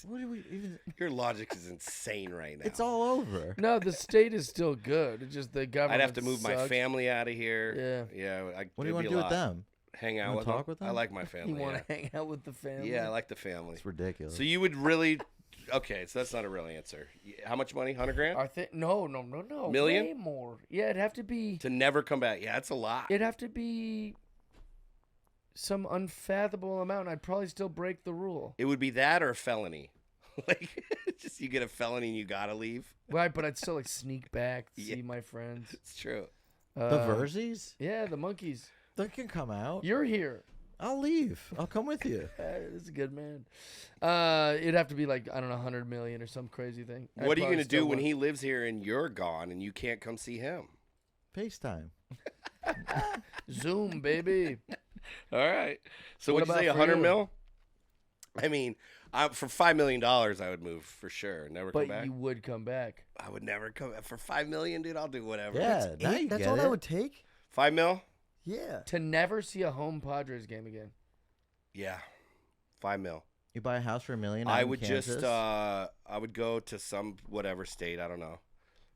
What do we even? Your logic is insane right now. It's all over. No, the state is still good. It's just the government. I'd have to move my sucks. family out of here. Yeah. Yeah. What do you want to do with them? Hang out wanna with talk them. with them? I like my family. You want yeah. to hang out with the family? Yeah, I like the family. It's ridiculous. So you would really? Okay, so that's not a real answer. How much money? 100 grand I think no. Million? Way more. Yeah, it'd have to be. to never come back. Yeah, that's a lot. It'd have to be some unfathomable amount. I'd probably still break the rule. It would be that or a felony. Like, just you get a felony and you gotta leave. Right, but I'd still like sneak back, Yeah. see my friends. It's true. the Verzies? Yeah, the monkeys. They can come out. You're here. I'll leave. I'll come with you. This is a good man. It'd have to be like, I don't know, 100 million or some crazy thing. I'd What are you probably gonna still do when want- he lives here and you're gone and you can't come see him? FaceTime. Zoom, baby. All right. So What would you say about for 100 you? mil? I mean, for $5 million, I would move for sure. Never come But back. you would come back. I would never come back for $5 million, dude. I'll do whatever. Yeah, now you That's get all it. that would take? 5 mil? Yeah. To never see a home Padres game again. Yeah, 5 mil. You buy a house for $1 million. I out in would Kansas. just, I would go to some whatever state, I don't know,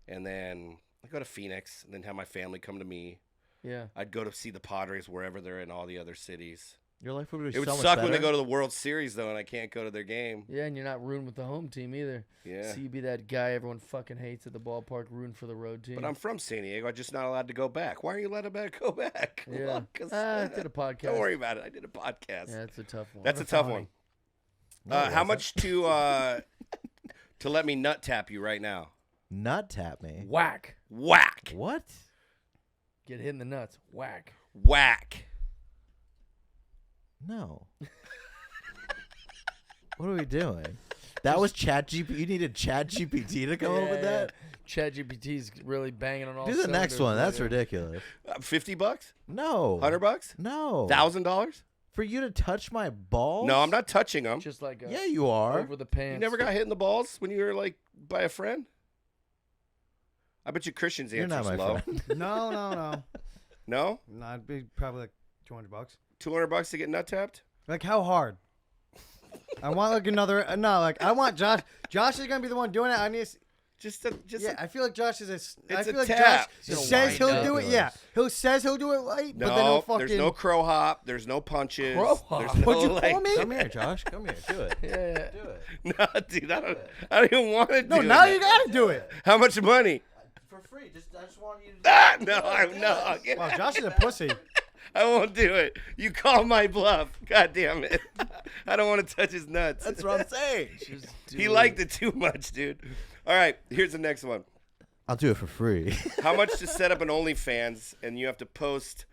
and then I go to Phoenix, and then have my family come to me. Yeah. I'd go to see the Padres wherever they're in all the other cities. Your life would be It would so much suck when they better. go to the World Series though, and I can't go to their game. Yeah, and you're not rooting with the home team either. Yeah. So you'd be that guy everyone fucking hates at the ballpark rooting for the road team. But I'm from San Diego. I'm just not allowed to go back. Why are you allowed to go back? Yeah. Well, 'cause, I did a podcast. Don't worry about it. I did a podcast. Yeah, that's a tough one. That's a tough one. No, it How wasn't. much to let me nut tap you right now? Nut tap me. Whack. Whack. What? Get hit in the nuts. Whack. Whack. No. What are we doing? That was ChatGPT. You needed ChatGPT to come up with that? ChatGPT's really banging on all Do the next cylinders one. right That's here. ridiculous. $50? No. $100? No. $1,000? For you to touch my balls? No, I'm not touching them. Just like a Yeah, you are. over the pants. You never got hit in the balls when you were like by a friend? I bet you Christian's You're not answer's my low. friend. No, no, no. No? No, it'd be probably like $200. $200 to get nut tapped? Like how hard? I want like another. No, like I want Josh. Josh is gonna be the one doing it. I need. Yeah, I feel like Josh is I It's a feel like tap. Josh He'll says wind he'll up. do it. Yeah, he'll do it right, but then he'll No, fucking. there's no crow hop. There's no punches. Crow hop? There's no, What'd you call like, me? Come here, Josh. Come here. Do it. Yeah. Do it. No, dude, I don't even want to do No, it. now you gotta do it. How much money? For free. I just want you to. Ah, no. Wow, Josh is a pussy. I won't do it. You call my bluff. God damn it. I don't want to touch his nuts. That's what I'm saying. He liked it too much, dude. All right, here's the next one. I'll do it for free. How much to set up an OnlyFans, and you have to post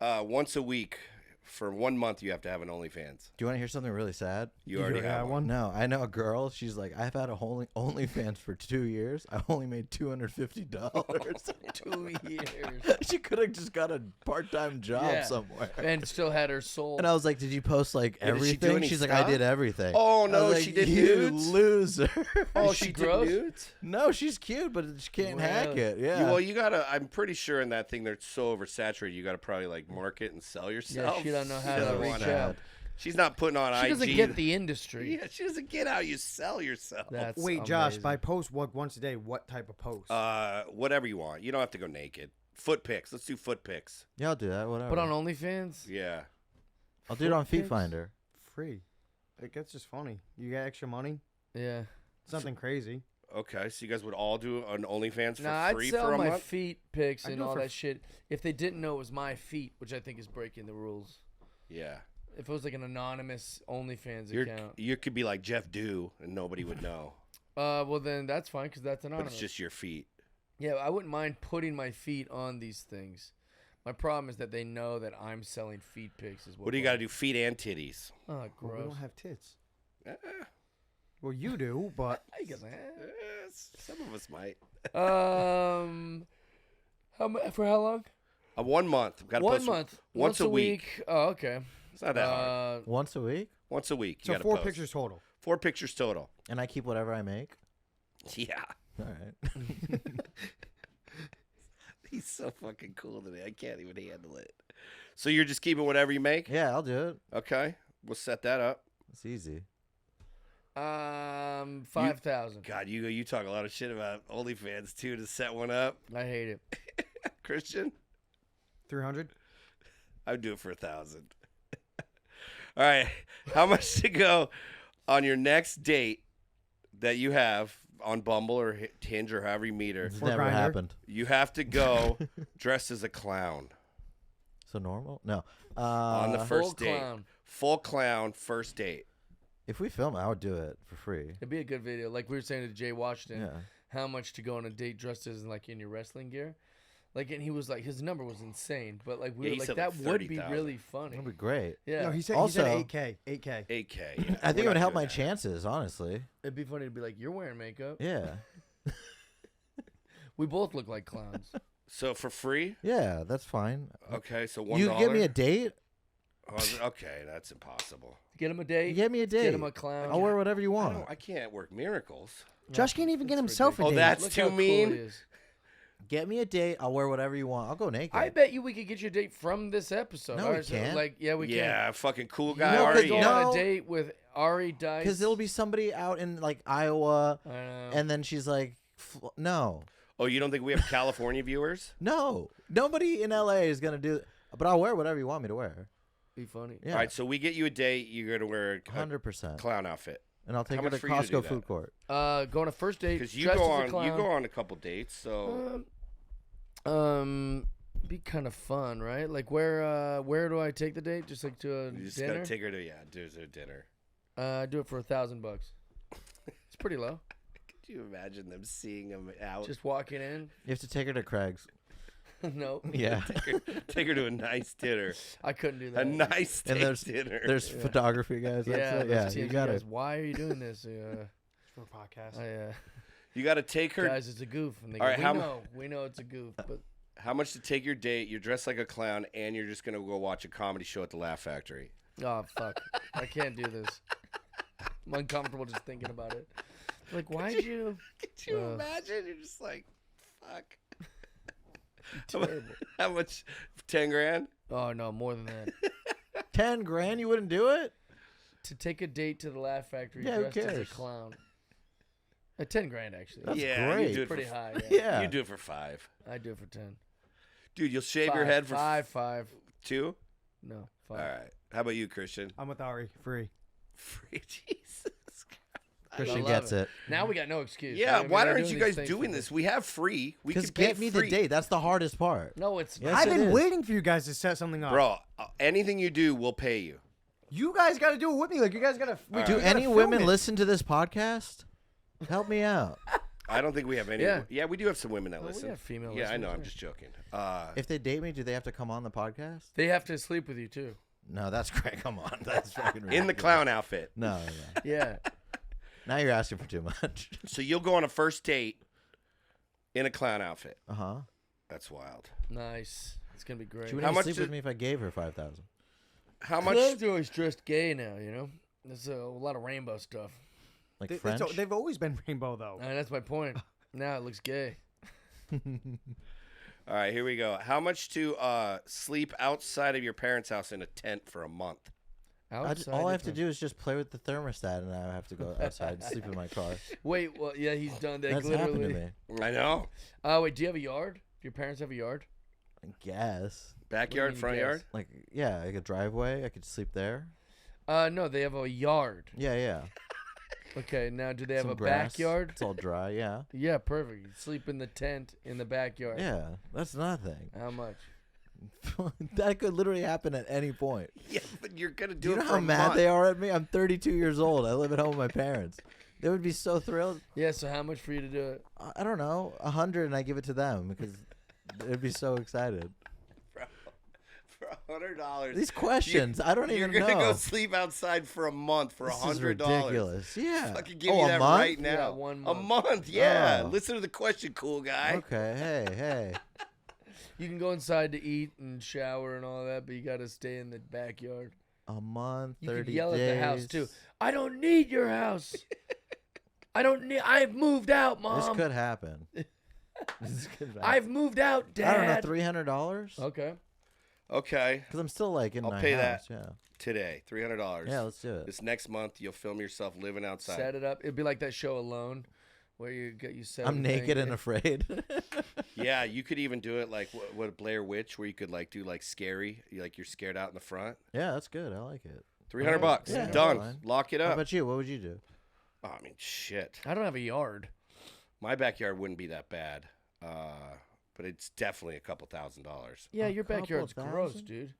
once a week for 1 month. You have to have an OnlyFans. Do you want to hear something really sad? You already have one. No, I know a girl. She's like, I've had a OnlyFans for 2 years. I only made $250. 2 years. She could have just got a part-time job Yeah. somewhere. And still had her soul. And I was like, "Did you post like Yeah, did she do everything?" any She's like, stuff? "I did everything." Oh, I was no, like, she did you nudes? loser. Oh, Is she she gross? did nudes? No, she's cute, but she can't hack Really? it. Yeah. Well, you gotta. I'm pretty sure in that thing they're so oversaturated. You gotta probably like market and sell yourself. she don't know how She to doesn't reach wanna- out. She's not putting on She IG. doesn't get the industry. Yeah, she doesn't get how you sell yourself. That's Wait, Josh, amazing. by post once a day, what type of post? Whatever you want. You don't have to go naked. Foot pics. Let's do foot pics. Yeah, I'll do that. Whatever. Put on OnlyFans? Yeah. I'll do it on Feet pics? Finder. Free. Like, that's just funny. You got extra money? Yeah. It's nothing crazy. Okay, so you guys would all do an OnlyFans for Nah, I'd free sell for a my month? feet pics I'd and do it all for that shit if they didn't know it was my feet, which I think is breaking the rules. Yeah. If it was like an anonymous OnlyFans You're, account. you could be like Jeff Dew and nobody would know. Well, then that's fine because that's But anonymous. it's just your feet. Yeah, I wouldn't mind putting my feet on these things. My problem is that they know that I'm selling feet pics. Is What do you got to do? Feet and titties. Oh, Well, we gross. don't have tits. Eh, Well, you do, but I guess, some of us might. for how long? 1 month. Gotta 1 post month. Once a week. Oh, okay. It's not that hard. Once a week, Once a week. You so gotta 4 post. pictures total. 4 pictures total. and I keep whatever I make. Yeah. All right. He's so fucking cool today. I can't even handle it. So you're just keeping whatever you make? Yeah, I'll do it. Okay. We'll set that up. It's easy. 5,000. God, you talk a lot of shit about OnlyFans too to set one up. I hate it. Christian? 300. I would do it for 1,000. All right. How much to go on your next date that you have on Bumble or Hinge or however you meet her? It's Or never Grindr. happened. You have to go dressed as a clown So normal? No. on the Full first date. clown. Full clown first date. If we film, I would do it for free. It'd be a good video. Like we were saying to Jay Washington, Yeah. how much to go on a date dressed as like in your wrestling gear. Like, and he was like, his number was insane, but like we Yeah, were he like, said, that like, would be 30,000. really funny. That'd be great. Yeah, No, he said Also- 8K. 8K. 8K. Yeah. I think We're it would not help doing my that. chances, honestly. it'd be funny to be like, you're wearing makeup. Yeah. We both look like clowns. So for free? Yeah, that's fine. Okay, so $1. You give me a date? Okay, that's impossible. Get him a date. You give me a date. Get him a clown. I'll wear whatever you want. I can't work miracles. Josh can't even get himself a Oh, date. that's Look too how cool mean. he is. Get me a date. I'll wear whatever you want. I'll go naked. I bet you we could get your date from this episode. No, we Alright, so, can't. Like, yeah, we can. Yeah, fucking cool guy. No, You Ari, could go yeah. on No. a date with Ari Dice. Because there'll be somebody out in like Iowa, I know. and then she's like, "No, Oh, you don't think we have California viewers? no, nobody in LA is gonna do." But I'll wear whatever you want me to wear. be funny. Yeah, All right, so we get you a date. You're gonna wear a 100%. clown outfit And I'll take How her to much for you to do Costco that? food court. Go on a first date. because you dressed go as a on clown. a couple dates. So Be kind of fun, right? Like where do I take the date? Just like to a you just dinner? gotta take her to do a dinner. Do it for $1,000. It's pretty low. Could you imagine them seeing him out? Just walking in. You have to take her to Craig's. No, Yeah, take her to a nice dinner. I couldn't do that. A nice steak and dinner. there's Yeah. photography guys. yeah, That's it. those Yeah, you TMZ got guys, it. why are you doing this? For a podcast. You got to take her. Guys, it's a goof. And they All go, right, we know it's a goof, but How much to take your date? You're dressed like a clown, and you're just gonna go watch a comedy show at the Laugh Factory. oh fuck, I can't do this. I'm uncomfortable just thinking about it. Like, why'd you? Could you Uh. imagine? You're just like, fuck. Terrible. How much? 10 grand? Oh no, more than that. 10 grand? You wouldn't do it? To take a date to the Laugh Factory Yeah, who dressed as a cares? clown. 10 grand actually. That's yeah, great. You do it Pretty for, high. Yeah. You do it for 5. I do it for 10. Dude, you'll shave your head for 5. 2? No, All 5. right. How about you, Christian? I'm with Ari. Free. Free Jesus. Christian love gets it. it. Now we got no excuse. Yeah, I mean, why we're aren't you these guys things doing for this? We have free. We Because can pay get me free. the date. That's the hardest part. No, it's Yes, not. I've it been is. waiting for you guys to set something up. Bro, anything you do, we'll pay you. You guys got to do it with me. Like, you guys got to. All Do right. any women listen to this podcast? Help me out. I don't think we have any. Yeah. Yeah, we do have some women that Oh, we listen. have female Yeah, I know. listeners, I'm yeah. just joking. If they date me, do they have to come on the podcast? They have to sleep with you too. No, that's great. Come on. That's fucking in the ridiculous. clown outfit. No, no. Yeah. Now you're asking for too much. So you'll go on a first date in a clown outfit. Uh-huh. That's wild. Nice. It's gonna be great. She would How only much sleep did- with me if I gave her 5,000. How much? Clowns are always dressed gay now, you know. There's a lot of rainbow stuff. Like French? They've always been rainbow, though. And that's my point. Now it looks gay. All right, here we go. How much to sleep outside of your parents' house in a tent for a month? All I have to do is just play with the thermostat, and I have to go outside and sleep in my car. Wait, well, yeah, he's done that. That's literally. happened to me. I know. Wait, do you have a yard? Do your parents have a yard? I guess. Backyard, mean, front guess? yard? Like, yeah, like a driveway. I could sleep there. No, they have a yard. Yeah, yeah. Okay, now do they have Some a grass. backyard? It's all dry, yeah. Yeah, perfect. You sleep in the tent in the backyard. Yeah, that's nothing. How much? That could literally happen at any point. Yeah, but you're going to Do do you it know for how a mad month. they are at me? I'm 32 years old. I live at home with my parents. They would be so thrilled. Yeah, so how much for you to do it? I don't know, 100, and I give it to them because they'd be so excited. For $100. These questions, I don't You're even going to know. go sleep outside for a month for This is $100. ridiculous. Yeah. Fucking give oh, you a that month? right now. Yeah, 1 A month. month, yeah. Oh. Listen to the question, cool guy. Okay, hey. You can go inside to eat and shower and all that, but you got to stay in the backyard. A month, You 30 could yell days. at the house too. I don't need your house. I've moved out, Mom. This could happen. This could happen. I've moved out, Dad. I don't know, $300? Okay. Okay, Because I'm still like in I'll my pay house. today, $300. Yeah, let's do it. This next month, you'll film yourself living outside. Set it up. It'd be like that show Alone, where you set. I'm the naked thing. and afraid. Yeah, you could even do it like what Blair Witch, where you could like do like scary, like you're scared out in the front. Yeah, that's good. I like it. $300, Yeah, done. that's fine. Lock it How up. about you? What would you do? Oh, I mean, shit. I don't have a yard. My backyard wouldn't be that bad, but it's definitely a couple $1,000s. Yeah, A your couple backyard's gross, thousand? dude.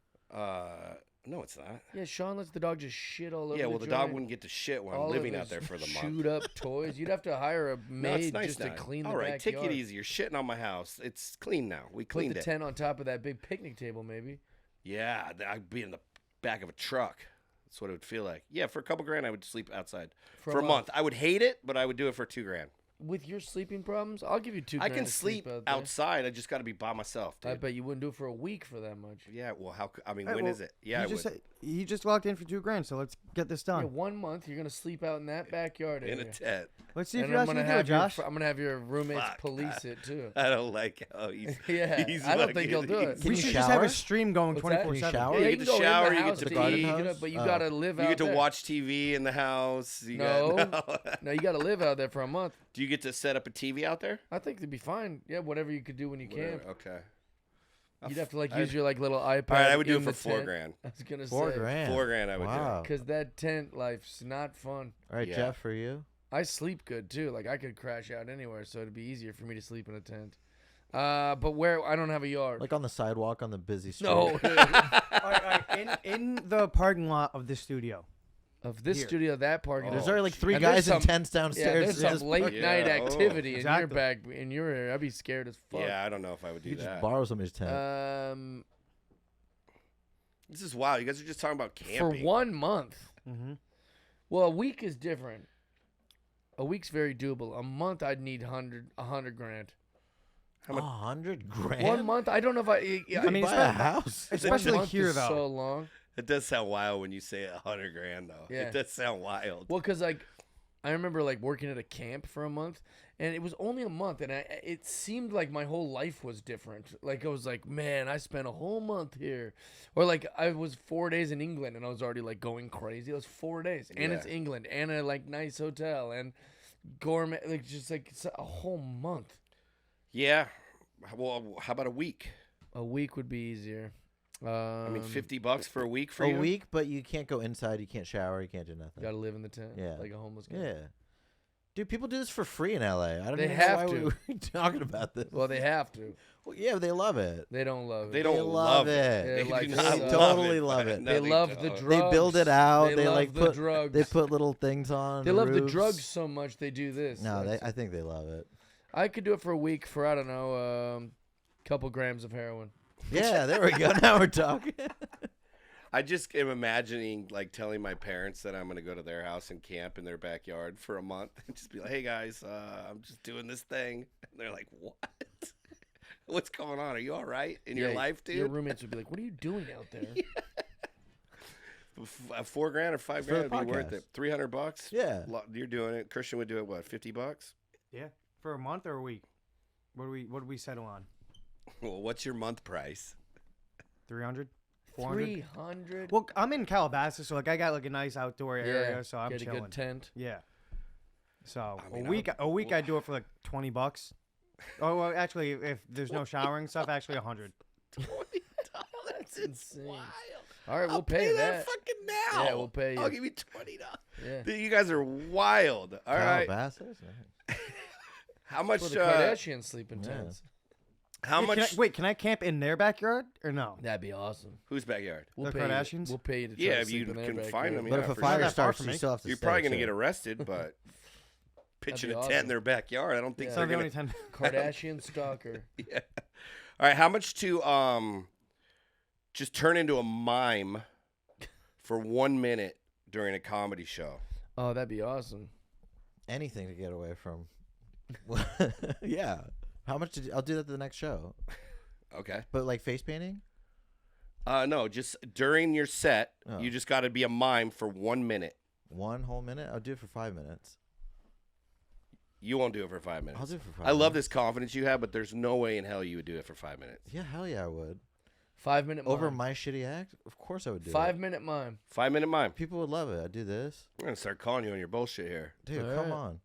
No, it's not. Yeah, Sean lets the dog just shit all over. Yeah, well, the the dog joint. wouldn't get to shit when All I'm of living out his there for the month. Shoot up toys. You'd have to hire a No, it's maid nice just now. to clean All the right, backyard. take it easy. You're shitting on my house. It's clean now. We Put cleaned the it. tent on top of that big picnic table, maybe. Yeah, I'd be in the back of a truck. That's what it would feel like. Yeah, for a couple grand, I would sleep outside for a month. I would hate it, but I would do it for $2,000. With your sleeping problems, I'll give you $2,000. I can to sleep out there. outside. I just got to be by myself, dude. I bet you wouldn't do it for a week for that much. Yeah, well, I mean, Hey, when well, is it? Yeah, I would. He just locked in for $2,000, so let's get this Yeah, done. 1 month you're gonna sleep out in that backyard In a area. tent. Let's see if And you're I'm actually gonna gonna do it, have Josh. I'm gonna have your roommates Fuck. police it too. I don't like how he's. Yeah, he's I don't think he'll do it. he's- Can We you should just have shower? a stream going What's that? 24/7. Can you shower? Yeah, You you get can to go shower, in the you get house to to pee. garden eat, hose? but you Oh. gotta live You out get to there. watch TV in the house. You No. got, No, you gotta live out there for a month. Do you get to set up a TV out there? I think they'd be fine. Yeah, whatever you could do when you camp. Okay. You'd have to like I'd- use your like little iPad. All right, I would do in it for the tent. $4,000. I was gonna $4 say grand. $4,000 I would Wow. because that tent life's not fun. All right, Yeah. Jeff, for you? I sleep good too. Like I could crash out anywhere, so it'd be easier for me to sleep in a tent. But where I don't have a yard. Like on the sidewalk on the busy street. No, All right, in the parking lot of this studio. of this Here. studio, that parking. Oh, There's already like 3 And there's guys in some- tents Yeah, downstairs. there's in some this late parking- night Yeah, oh. activity in your Exactly. back in your area. I'd be scared as fuck. Yeah, I don't know if I would do You could that. just borrow somebody's tent. This is wild. You guys are just talking about For camping. 1 month. Mm-hmm. Well, a week is different. A week's very doable. A month, I'd need 100 grand. How much- 100 grand? 1 month, I don't know if I. You I could mean, buy a house. Especially 1 month here, is though. so long. It does sound wild when you say $100,000, though. Yeah. It does sound wild. Well, because like I remember like working at a camp for a month, and it was only a month, and it seemed like my whole life was different. Like I was like, man, I spent a whole month here, or like I was 4 days in England, and I was already like going crazy. It was 4 days, and it's Yeah. England, and a like nice hotel, and gourmet, like just like it's a whole month. Yeah. Well, how about a week? A week would be easier. I mean, $50 for a week for a you? week, but you can't go inside. You can't shower. You can't do nothing. Gotta live in the tent. Yeah. Like a homeless guy. Yeah. Dude, people do this for free in LA. I don't They even know have why to. we were talking about this. Well, they have to. Well, yeah, they love it. They don't love it. They don't love love it. it. They They like do it. not They totally it, love but it. no, They love the don't. drugs. They build it out. They They love like the put. drugs. They put little things on. They the love the roofs. drugs so much they do this. No, That's- I think they love it. I could do it for a week for I don't know, couple grams of heroin. Yeah, there we go. Now we're talking. I just am imagining like telling my parents that I'm going to go to their house and camp in their backyard for a month and just be like, hey guys, I'm just doing this thing. And they're like, what? What's going on? Are you all right in your life, dude? Your roommates would be like, "What are you doing out there?" $4,000 or $5,000 For the would be worth podcast. it. $300? Yeah. You're doing it. Christian would do it, what, $50? Yeah, for a month or a week. What do we settle on? Well, what's your month price? 300, 400. 300. Well, I'm in Calabasas, so like I got like a nice outdoor Yeah, area, so I'm get a chilling. good tent. Yeah. So I mean, a week I do it for like $20. Oh, well, actually, if there's no showering stuff, actually $100. That's insane. Wild. All right, we'll I'll pay that fucking now. Yeah, we'll pay I'll you. give you $20. Yeah. Dude, you guys are wild. All right. Calabasas? How much? Well, the Kardashians sleep in yeah. tents. How much? Can I camp in their backyard or no? That'd be awesome. Whose backyard? We'll The pay Kardashians? You. We'll pay you to try Yeah, to if sleep you in their can backyard. find them. But Yeah, if a for fire sure. Not far starts, from you me. still have to You're stay, probably gonna too. get arrested, but pitching a be tent in awesome. their backyard, I don't think It's they're not the gonna. only time. Kardashian stalker. Yeah. All right. How much to just turn into a mime for 1 minute during a comedy show? Oh, that'd be awesome. Anything to get away from. Yeah. How much did I'll do that to the next show. Okay. But like face painting? No, just during your set, Oh. you just got to be a mime for 1 minute. 1 whole minute? I'll do it for 5 minutes. You won't do it for 5 minutes. I'll do it for 5 I love minutes. this confidence you have, but there's no way in hell you would do it for 5 minutes. Yeah, hell yeah, I would. 5 minute mime. Over my shitty act? Of course I would do 5 it. minute mime. 5 minute mime. People would love it. I'd do this. I'm gonna start calling you on your bullshit here. Dude, All come right. on.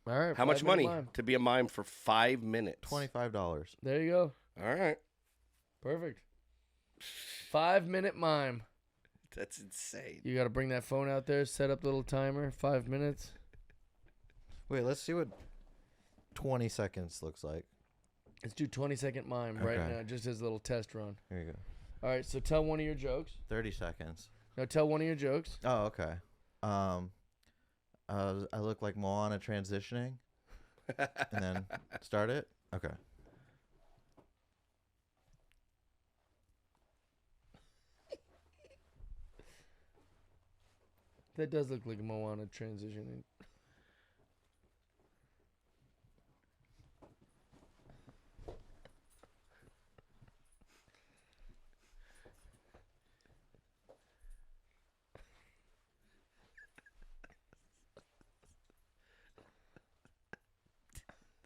All right. How much 5 minute money mime. to be a mime for 5 minutes? $25. There you go. All right. Perfect. 5 minute mime. That's insane. You got to bring that phone out there, set up the little timer, 5 minutes. Wait, let's see what 20 seconds looks like. Let's do 20-second mime right Okay. now, just as a little test run. Here you go. All right, so tell one of your jokes. 30 seconds. No, tell one of your jokes. Oh, okay. I look like Moana transitioning, and then start it. Okay. That does look like Moana transitioning.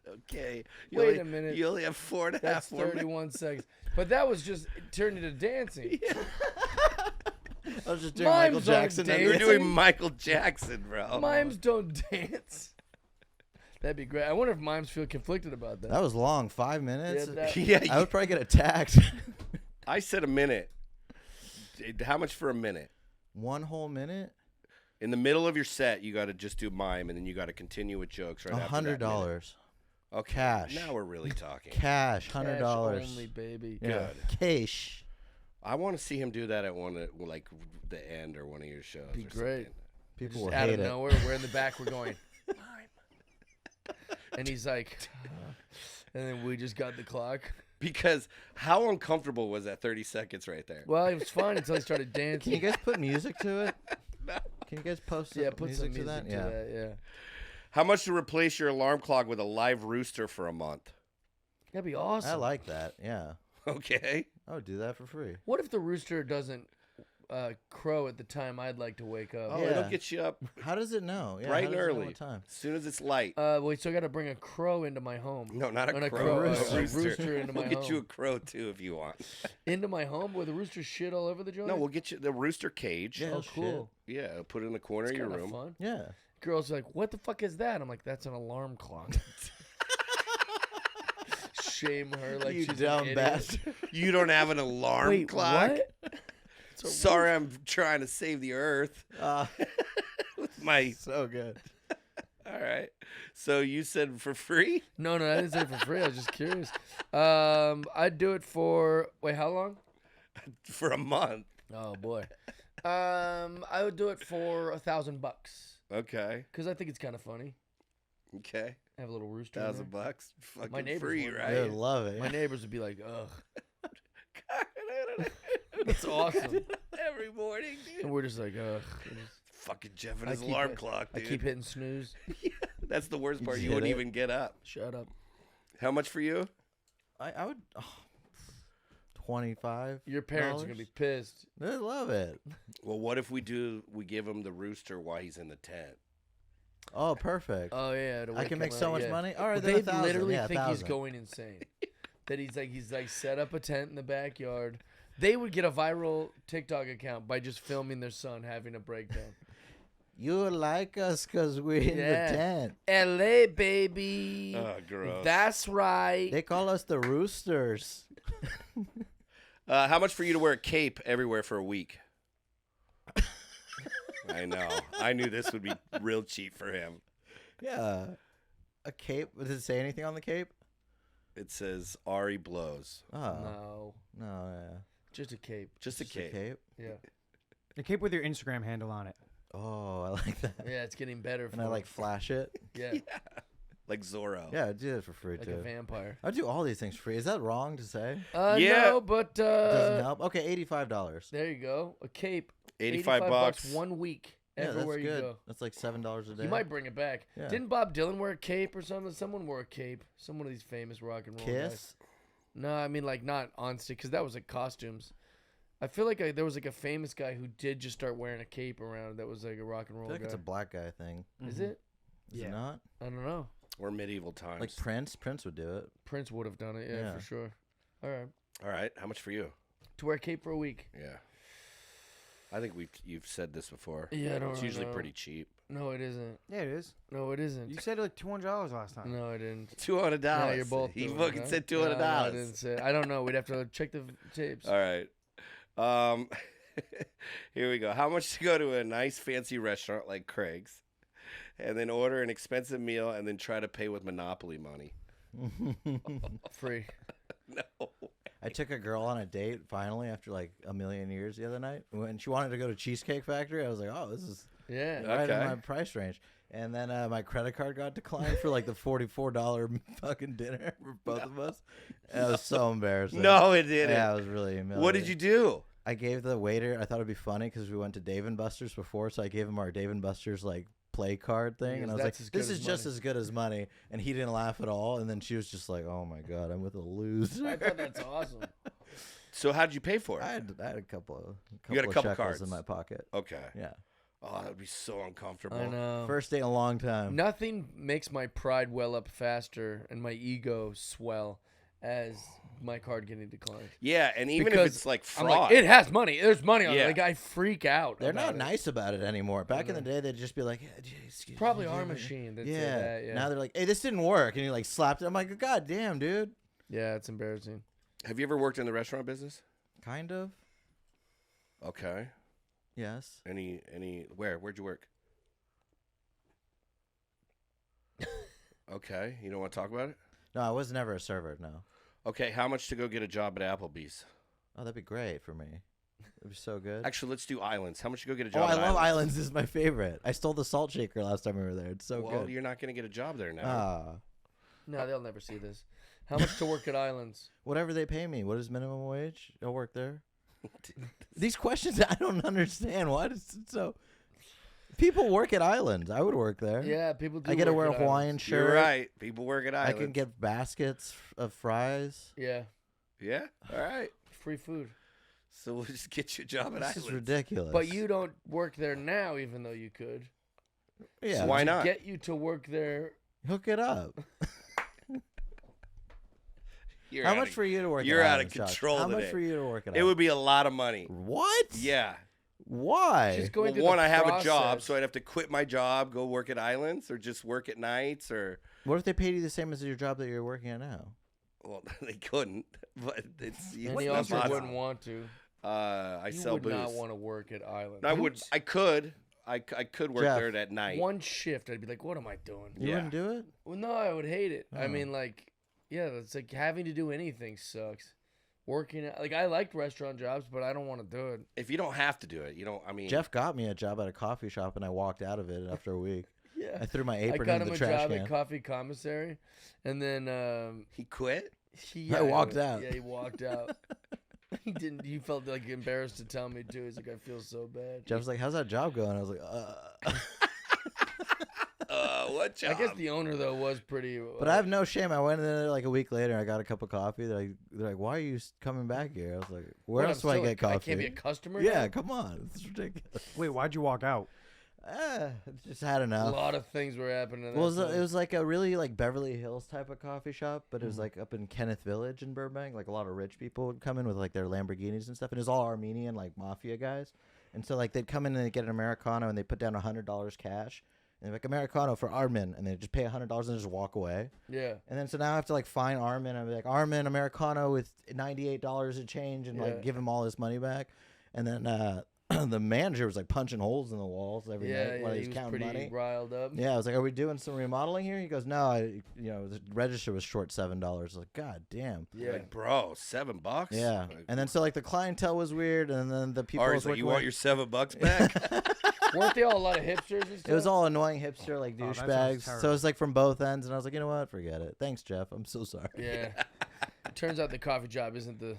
Okay. Wait a minute. You only have 4.5 That's more minutes. 31 seconds. But that was just it turned into dancing. I was just doing Mimes Michael aren't Jackson. dancing. You're Dancing? doing Michael Jackson, bro. Mimes don't dance. That'd be great. I wonder if mimes feel conflicted about that. That was long. 5 minutes. Yeah, that- Yeah, I would probably get attacked. I said a minute. How much for a minute? 1 whole minute. In the middle of your set, you got to just do mime, and then you got to continue with jokes right after that minute. $100. Okay. Cash. Now we're really talking. Cash. Cash $100. only, baby. Yeah. Good. Cash. I want to see him do that at like the end or one of your shows. Be or great. something. People Just will out hate of it. nowhere, we're in the back, we're going, mime. And he's like, and then we just got the clock. Because how uncomfortable was that 30 seconds right there? Well, it was fine until he started Can dancing. you guys put music to it? No. Can you guys post Yeah, some put music some to music that? to Yeah. that. Yeah, How much to replace your alarm clock with a live rooster for a month? that'd be awesome. I like that. Yeah. Okay. I would do that for free. What if the rooster doesn't crow at the time I'd like to wake up? Oh, Yeah. it'll get you up How does it know? Yeah, bright how and does it know early. what time? As soon as it's light. We still got to bring a crow into my home. No, not Not a a crow. crow, A a rooster into we'll my get you a home. crow too if you want. Into my home with the rooster shit all over the joint? No, we'll get you the rooster cage. Yeah. Oh, shit. cool. Yeah, put it in the corner It's of your kinda room. fun. Yeah. Girls are like, what the fuck is that? I'm like, that's an alarm clock. Shame her like You she's dumb an idiot. bastard. You don't have an alarm Wait, clock? what? It's a Sorry, I'm trying to save the earth. With my. So good. All right. So you said for free? No, I didn't say it for free. I was just curious. I'd do it for how long? For a month. Oh boy. I would do it for $1,000 Okay. because I think it's kind of funny. Okay. Have a little rooster. in there. $1,000. Fucking My neighbors free, would. right? I would love it. My neighbors would be like, ugh, that's awesome. Every morning, dude. And we're just like, ugh. Fucking Jeff and I his keep alarm it- clock, I dude. keep hitting snooze. That's the worst part. You You hit wouldn't it? even get up. Shut up. How much for you? I would. 25. Your parents are gonna be pissed. I love it. Well, what if we give him the rooster while he's in the tent? Oh, perfect. Oh yeah, to I wake can him make up, so much yeah. money. All right, Well, then they 1,000. literally Yeah, think he's 1,000. going insane. That he's like set up a tent in the backyard. They would get a viral TikTok account by just filming their son having a breakdown. You like us because we're in Yeah. the tent. LA baby. Oh, gross. That's right. They call us the Roosters. How much for you to wear a cape everywhere for a week? I know. I knew this would be real cheap for him. Yeah. A cape? Does it say anything on the cape? It says Ari blows. Oh. No, Yeah. just a cape. Just a Just cape. Yeah, The cape with your Instagram handle on it. Oh, I like that. yeah, it's getting better. And I for like flash it. yeah, Like Zorro. Yeah, I'd do that for free like a too. vampire. I'd do all these things free. Is that wrong to say? Yeah. No, but Doesn't help. Okay, $85. there you go. A cape. 85 $85 bucks. 1 week. Yeah, that's Everywhere you good. go. That's like $7 a day. You might bring it back. Yeah. Didn't Bob Dylan wear a cape or something? Someone wore a cape. Some of these famous rock and roll guys. Kiss. No, I mean like not on stage because that was like costumes. I feel like there was like a famous guy who did just start wearing a cape around. That was like a rock and I roll feel like guy. it's a black guy thing. Is it? Is Yeah. it not? I don't know. Or medieval times. Like Prince. Prince would do it. Prince would have done it. Yeah, Yeah. for sure. All right. All right. How much for you? To wear a cape for a week. Yeah. I think you've said this before. Yeah, I don't It's really usually know. pretty cheap. No, it isn't. Yeah, it is. No, it isn't. You said like $200 last time. No, I didn't. $200. No, you're both. He doing fucking it, said huh? $200. No, I didn't say. I don't know. We'd have to check the tapes. All right. Here we go. How much to go to a nice fancy restaurant like Craig's and then order an expensive meal and then try to pay with Monopoly money? Free. No. I took a girl on a date finally after like a million years the other night. When she wanted to go to Cheesecake Factory, I was like, oh, this is Yeah. right in Okay. my price range. And then my credit card got declined for like the $44 fucking dinner for both of us. And it was so embarrassing. No, it didn't. Yeah, it was really humiliating. What did you do? I gave the waiter, I thought it'd be funny because we went to Dave & Buster's before, so I gave him our Dave & Buster's like play card thing, and I was like, That's as good this as is just money. as good as money, and he didn't laugh at all, and then she was just like, oh my god, I'm with a loser. I thought that's awesome. So how'd you pay for it? I had a couple You got a of couple shekels cards. in my pocket. Okay. Yeah. Oh, that would be so uncomfortable. I know. First date in a long time. Nothing makes my pride well up faster and my ego swell as my card getting declined. Yeah, and even Because if it's like I'm fraud. like, it has money. There's money on Yeah. it. Like I freak out. They're about not it. nice about it anymore. Back in the day, they'd just be like, yeah, excuse Probably me. our machine. That Yeah. Say that, yeah. Now they're like, hey, this didn't work. And you like slapped it. I'm like, god damn, dude. Yeah, it's embarrassing. Have you ever worked in the restaurant business? Kind of. Okay. Yes. Where'd you work? Okay. You don't want to talk about it? No, I was never a server, no. Okay, how much to go get a job at Applebee's? Oh, that'd be great for me. It'd be so good. Actually, let's do islands. How much to go get a Oh, job I at love Islands. This is my favorite. I stole the salt shaker last time we were there. It's so Well, good. you're not going to get a job there now. Ah, No, they'll never see this. How much to work at Islands? whatever they pay me. What is minimum wage? I'll work there. These questions I don't understand. Why is it so? People work at Islands. I would work there. Yeah, people do. I get to work wear a at Hawaiian Islands. shirt. You're right. People work at I islands. can get baskets of fries. Yeah, Yeah? All right. free food. So we'll just get you a job at This islands. is ridiculous. But you don't work there now, even though you could. yeah, Why To not? Get you to work there. hook it up. You're How out much of- for you to work? you're at out of Islands, Josh? control How much today. for you to work at? It would be a lot of money. What? Yeah. Why? Just going Well, through one, the I have a process. job, so I'd have to quit my job, go work at Islands, or just work at nights, or What if they paid you the same as your job that you're working at now? well, they couldn't. But it's And he not also possible. wouldn't want to. I You sell would booze. not want to work at Island. I would. I could. I could work Jeff. there at night. One shift, I'd be like, what am I doing? You Yeah. wouldn't do it? Well, no, I would hate it. I Oh. mean, like, yeah, it's like having to do anything sucks. Working, like, I liked restaurant jobs, but I don't want to do it. If you don't have to do it, you don't. I mean, Jeff got me a job at a coffee shop, and I walked out of it after a week. Yeah. I threw my I apron got into him the a trash job can. at Coffee Commissary, and then he quit. he I walked out. Yeah, he walked out. He didn't. He felt like embarrassed to tell me too. He's like, I feel so bad. Jeff was like, "How's that job going?" I was like, What job? I guess the owner though was pretty. But I have no shame. I went in there like a week later. I got a cup of coffee. They're like, "Why are you coming back here?" I was like, "Where What, else I'm do I still get a- coffee?" I can't be a customer. Yeah, now? come on, it's ridiculous. Wait, why'd you walk out? Just had A enough. lot of things were happening. Well, it was like a really like Beverly Hills type of coffee shop, but it was like up in Kenneth Village in Burbank. Like a lot of rich people would come in with like their Lamborghinis and stuff, and it was all Armenian like mafia guys. And so like they'd come in and they'd get an Americano and they put down $100 cash. And they're like, Americano for Armin, and they just pay $100 and just walk away. Yeah. And then so now I have to like find Armin. I'm like, Armin, Americano with $98 of change, and Yeah. like give him all his money back. And then the manager was like punching holes in the walls every Yeah, night while he he was was counting pretty money. riled up. Yeah, I was like, "Are we doing some remodeling here?" He goes, "No, the register was short $7." I was like, "God damn." Yeah. Like, bro, $7? Yeah, Like, and then so like the clientele was weird, and then the people I Ari's was like, you working want with- your $7 back? Weren't they all a lot of hipsters and stuff? It was all annoying hipster like Oh, that sounds douchebags. So terrible. it's like from both ends, and I was like, you know what? Forget it. Thanks, Jeff. I'm so sorry. Yeah. It turns out the coffee job isn't the.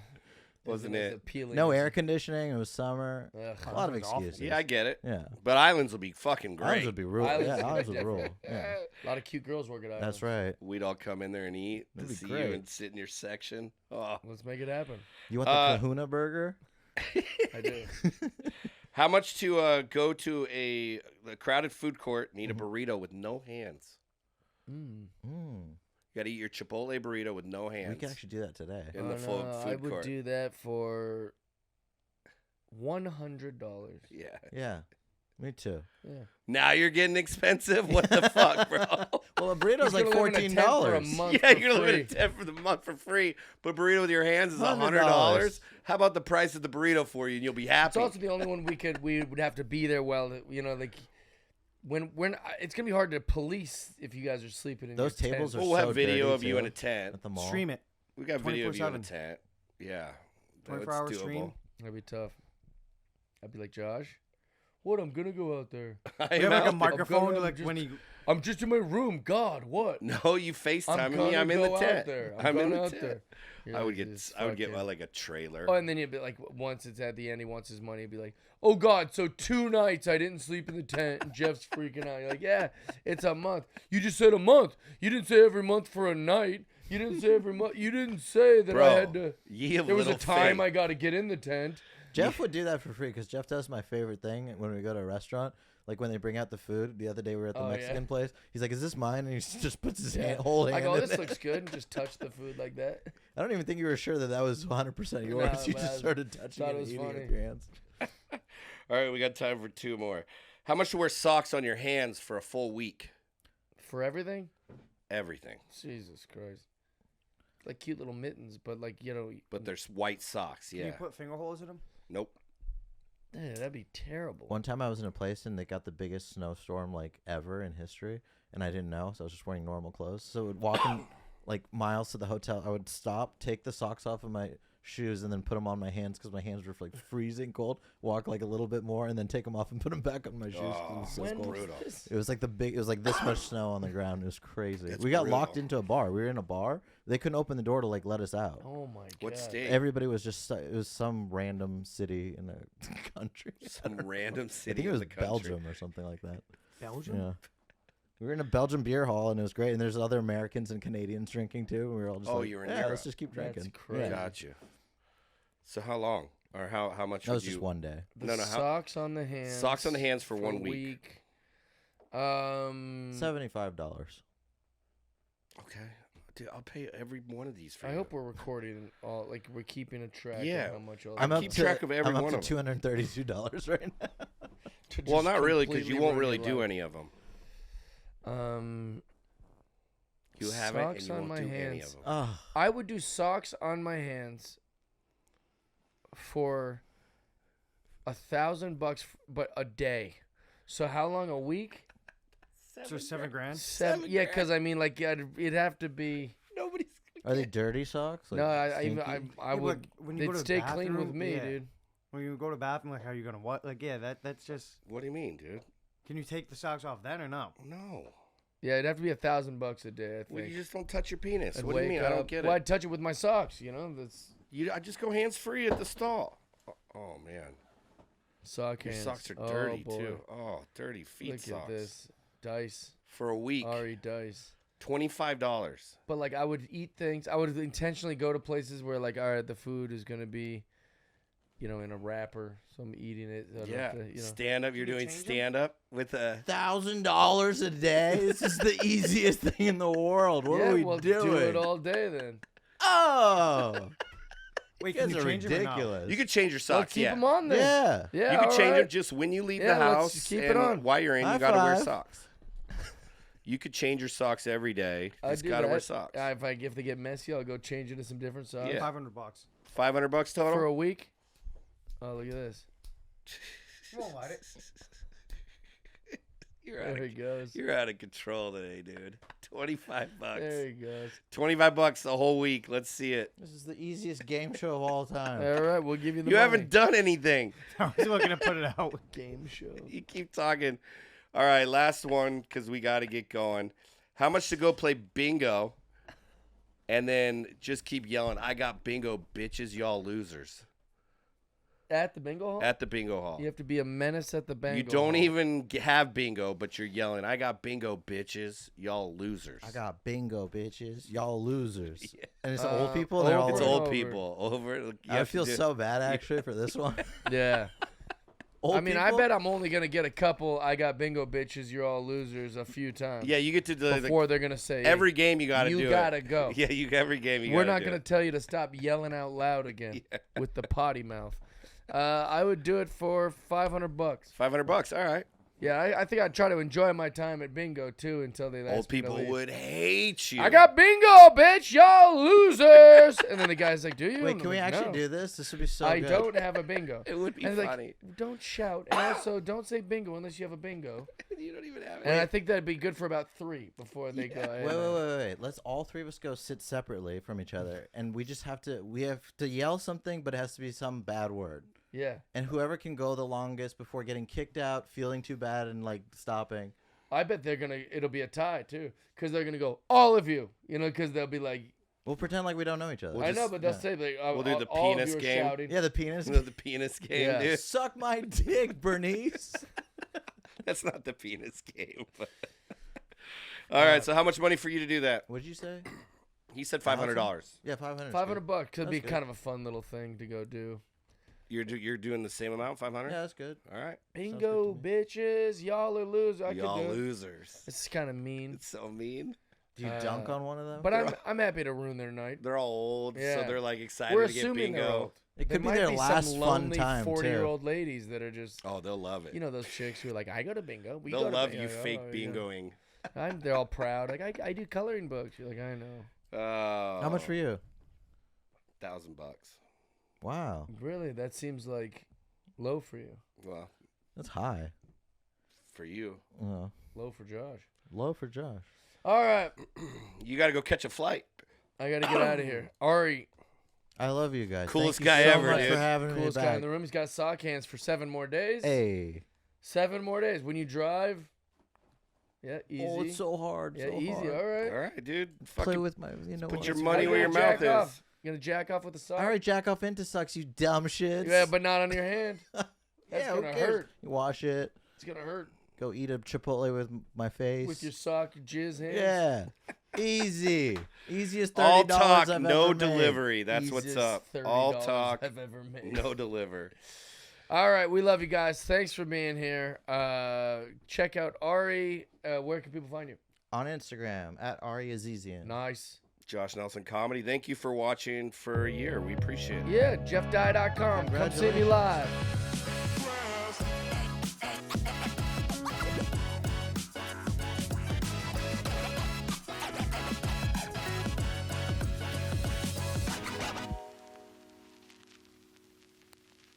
Wasn't as it? appealing No as- air conditioning. It was summer. Ugh. A lot of sounds awful. excuses. Yeah, I get it. Yeah. But Islands will be fucking Islands great. would be rule. Islands Yeah, would be Islands would rule. different. Yeah, A lot of cute girls work at Islands. that's right. We'd all come in there and eat to That'd be see great. you and sit in your section. Oh. Let's make it happen. You want the Kahuna burger? I do. How much to go to a crowded food court and eat a burrito with no hands? Mm. Mm. You got to eat your Chipotle burrito with no hands. We can actually do that today. In the Oh, food no, I would court. do that for $100. Yeah. Yeah, me too. Yeah. Now you're getting expensive. What the fuck, bro? Well, a burrito's He's like gonna live in a tent for a $14. month Yeah, for you're gonna live in a free. tent for the month for free, but burrito with your hands is $100. $100. How about the price of the burrito for you, and you'll be happy? It's also the only one we would have to be there while like when it's gonna be hard to police if you guys are sleeping in Those your tables tent. are we'll have so video dirty, of you too, in a tent. at the mall. Stream it. We got video of you in a 24/7. tent. Yeah, 24-hour that's stream. doable. That'd be tough. I'd be like, Josh, what? I'm gonna go out there. I We have am like a out there. microphone gonna to like just- when he. I'm just in my room. God, what? No, you FaceTime me. I'm in go the out tent. there. I'm in going the out tent. there. You're I would like get this my, fucking- like a trailer. Oh, and then you'd be like, once it's at the end, he wants his money. He'd be like, oh God, so 2 nights I didn't sleep in the tent, and Jeff's freaking out. You're like, yeah, it's a month. You just said a month. You didn't say every month for a night. You didn't say every month. You didn't say that Bro, I had to. ye of There was a little time faith. I got to get in the tent. Jeff would do that for free because Jeff does my favorite thing when we go to a restaurant. Like when they bring out the food. The other day we were at the Oh, yeah. Mexican place. He's like, "Is this mine?" And he just puts his Yeah. whole hand. I go, in this there. looks good, and just touch the food like that. I don't even think you were sure that was 100% yours. No, You but just I started touching thought it it and was eating it funny. with your hands. All right, we got time for 2 more. How much to wear socks on your hands for a full week? For everything? Everything, Jesus Christ. Like cute little mittens, but like, you know. but there's white socks. Can Yeah. you put finger holes in him? Nope. Yeah, that'd be terrible. One time I was in a place and they got the biggest snowstorm like ever in history, and I didn't know, so I was just wearing normal clothes. So I would walk in like miles to the hotel. I would stop, take the socks off of my shoes, and then put them on my hands because my hands were like freezing cold. Walk like a little bit more, and then take them off and put them back on my shoes. 'cause it was so When cold. was brutal. this? It was like it was like this much snow on the ground. It was crazy. That's We got locked brutal. into a bar. We were in a bar. They couldn't open the door to like let us out. Oh my God. What state? Everybody was just it was some random city in the country. Some random I city think it in was the country. Belgium or something like that. Belgium. Yeah. We were in a Belgian beer hall and it was great. And there's other Americans and Canadians drinking too. And we were all just Oh, like, you were in yeah, Europe. let's just keep That's drinking. crazy. Yeah. Got you. So how long, or how much? That was would you, just one day. The No, how- socks on the hands. Socks on the hands for 1 week. week. $75. Okay. Dude, I'll pay every one of these for I you. hope we're recording all, like we're keeping a track Yeah. of how much all I'm that up keep to track of every I'm one up to of them. $232 right now. to Well, just not really, because you completely won't ruin really your do life. any of them. You haven't, and Socks you on won't my do any hands. of them. Oh, I would do socks on my hands for $1,000, but a day. So how long? A week? So $7,000. Yeah, because I mean, like, it'd have to be. Nobody's are they dirty socks? Like, No, I stinky? I Yeah, would. but when you go They'd to the stay clean with bathroom, me, yeah. dude. When you go to the bathroom, like, how you gonna what? Like, yeah, that's just. What do you mean, dude? Can you take the socks off then or no? No. Yeah, it'd have to be $1,000 a day. I Well, think. you just don't touch your penis. I'd What do you wake mean? I don't up- get Well, it. I'd touch it with my socks. You know, that's I just go hands free at the stall. Oh man, sock your hands. socks are Oh, dirty boy. too. Oh, dirty feet Look socks. at this. Dice. For a week, Ari Dice. $25. But like I would eat things. I would intentionally go to places where like, all right, the food is gonna be, in a wrapper, so I'm eating it. So I don't Yeah, have to, stand up. You're you doing change 'em? stand up with a. $1,000 a day. This is the easiest thing in the world. What yeah, are we we'll doing? do it all day then. Oh, Wait, you can guys you are change 'em or no? ridiculous. You could change your Well, socks. keep Yeah, them on there. yeah. Yeah, you could all change right. them just when you leave Yeah, the let's house. just keep it and on. while you're in, High you gotta wear five. socks. You could change your socks every day. I Just do gotta that. wear socks. If they get messy, I'll go change into some different socks. Yeah. $500. $500 total. For a week. Oh, look at this. Won't light it. There he goes. You're out of control today, dude. $25. There he goes. $25 the whole week. Let's see it. This is the easiest game show of all time. All right, we'll give you the You money. haven't done anything. I was looking to put it out. Game show. You keep talking. All right, last one because we got to get going. How much to go play bingo? And then just keep yelling, I got bingo, bitches, y'all losers. At the bingo hall? At the bingo hall. You have to be a menace at the bingo You don't hall. even have bingo, but you're yelling, I got bingo, bitches, y'all losers. I got bingo, bitches. Y'all losers. Yeah. And it's old people. They're all over It's and old over. people. You I have to feel do- so bad actually for this one. Yeah. Old I mean, I people? bet I'm only going to get a couple, I got bingo bitches, you're all losers, a few times. Yeah, you get to do Before they're going to say, every game you got to do you it. got to go. Yeah, every game you We're gotta not do going it. to tell you to stop yelling out loud again with the potty mouth. I would do it for $500. $500. All right. Yeah, I think I'd try to enjoy my time at bingo too until they ask Old me to people leave. would hate you. I got bingo, bitch, y'all losers. And then the guy's like, "Do you?" Wait, And can I'm we like, actually "No." do this? This would be so I good. don't have a bingo. It would be And it's funny. like, don't shout, and also don't say bingo unless you have a bingo. You don't even have it. And I think that'd be good for about 3 before they go. "Hey, man." Wait. Let's all three of us go sit separately from each other, and we have to yell something, but it has to be some bad word. Yeah, And whoever can go the longest before getting kicked out, feeling too bad, and like stopping. I bet it'll be a tie too, because they're gonna go all of you, because they'll be like, We'll pretend like we don't know each other. I know, but they'll say like, We'll do the all of penis you are game. shouting. Yeah, the penis. You know, the penis game, Yeah. dude. Suck my dick, Bernice. That's not the penis game. But all right, so how much money for you to do that? What'd you say? He said $500. Yeah, $500. $500 could That's be good. kind of a fun little thing to go do. You're doing the same amount, 500. Yeah, that's good. All right. Bingo, bitches, y'all are losers. I Y'all could do it. losers. It's kind of mean, It's so mean. Do you dunk on one of them? but I'm happy to ruin their night. They're all old, so Yeah. they're like excited We're to get assuming they're bingo. old. It There could be might their be last some fun lonely time, too. 40-year-old ladies that are just, Oh, they'll love it. those chicks who are like, I go to bingo. We They'll go to love bingo. you fake Oh, bingoing. yeah. They're all proud. Like I do coloring books. You're like, I know. Oh. How much for you? $1,000. Wow, Really, that seems like low for you. Well, that's high. for you, Low for Josh. Low for Josh. All right, you got to go catch a flight. I gotta get out of here. Ari, I love you guys. Coolest Thank you guy so ever, much dude. for having coolest me guy back. in the room. He's got sock hands for 7 more days. Hey. 7 more days. When you drive, yeah, easy. Oh, it's so hard. yeah, so easy. hard. All right. All right, dude. Play Fucking with my, you know. put what? your It's money How where you your gonna mouth jack off? is. You gonna jack off with the sock? I already jack off into sucks, you dumb shits. Yeah, but not on your hand. That's yeah, who gonna cares? hurt. You wash it. It's gonna hurt Go eat a Chipotle with my face. with your sock jizz hands. Yeah. Easy. Easiest $30 All talk, I've no ever made. delivery. That's what's Easiest up. $30 All talk, I've ever made. no deliver. All right, we love you guys. Thanks for being here. Check out Ari. Where can people find you? On Instagram at Aries Azizian. Nice. Josh Nelson Comedy. Thank you for watching for a year. We appreciate it. Yeah, JeffDye.com. Come see me live.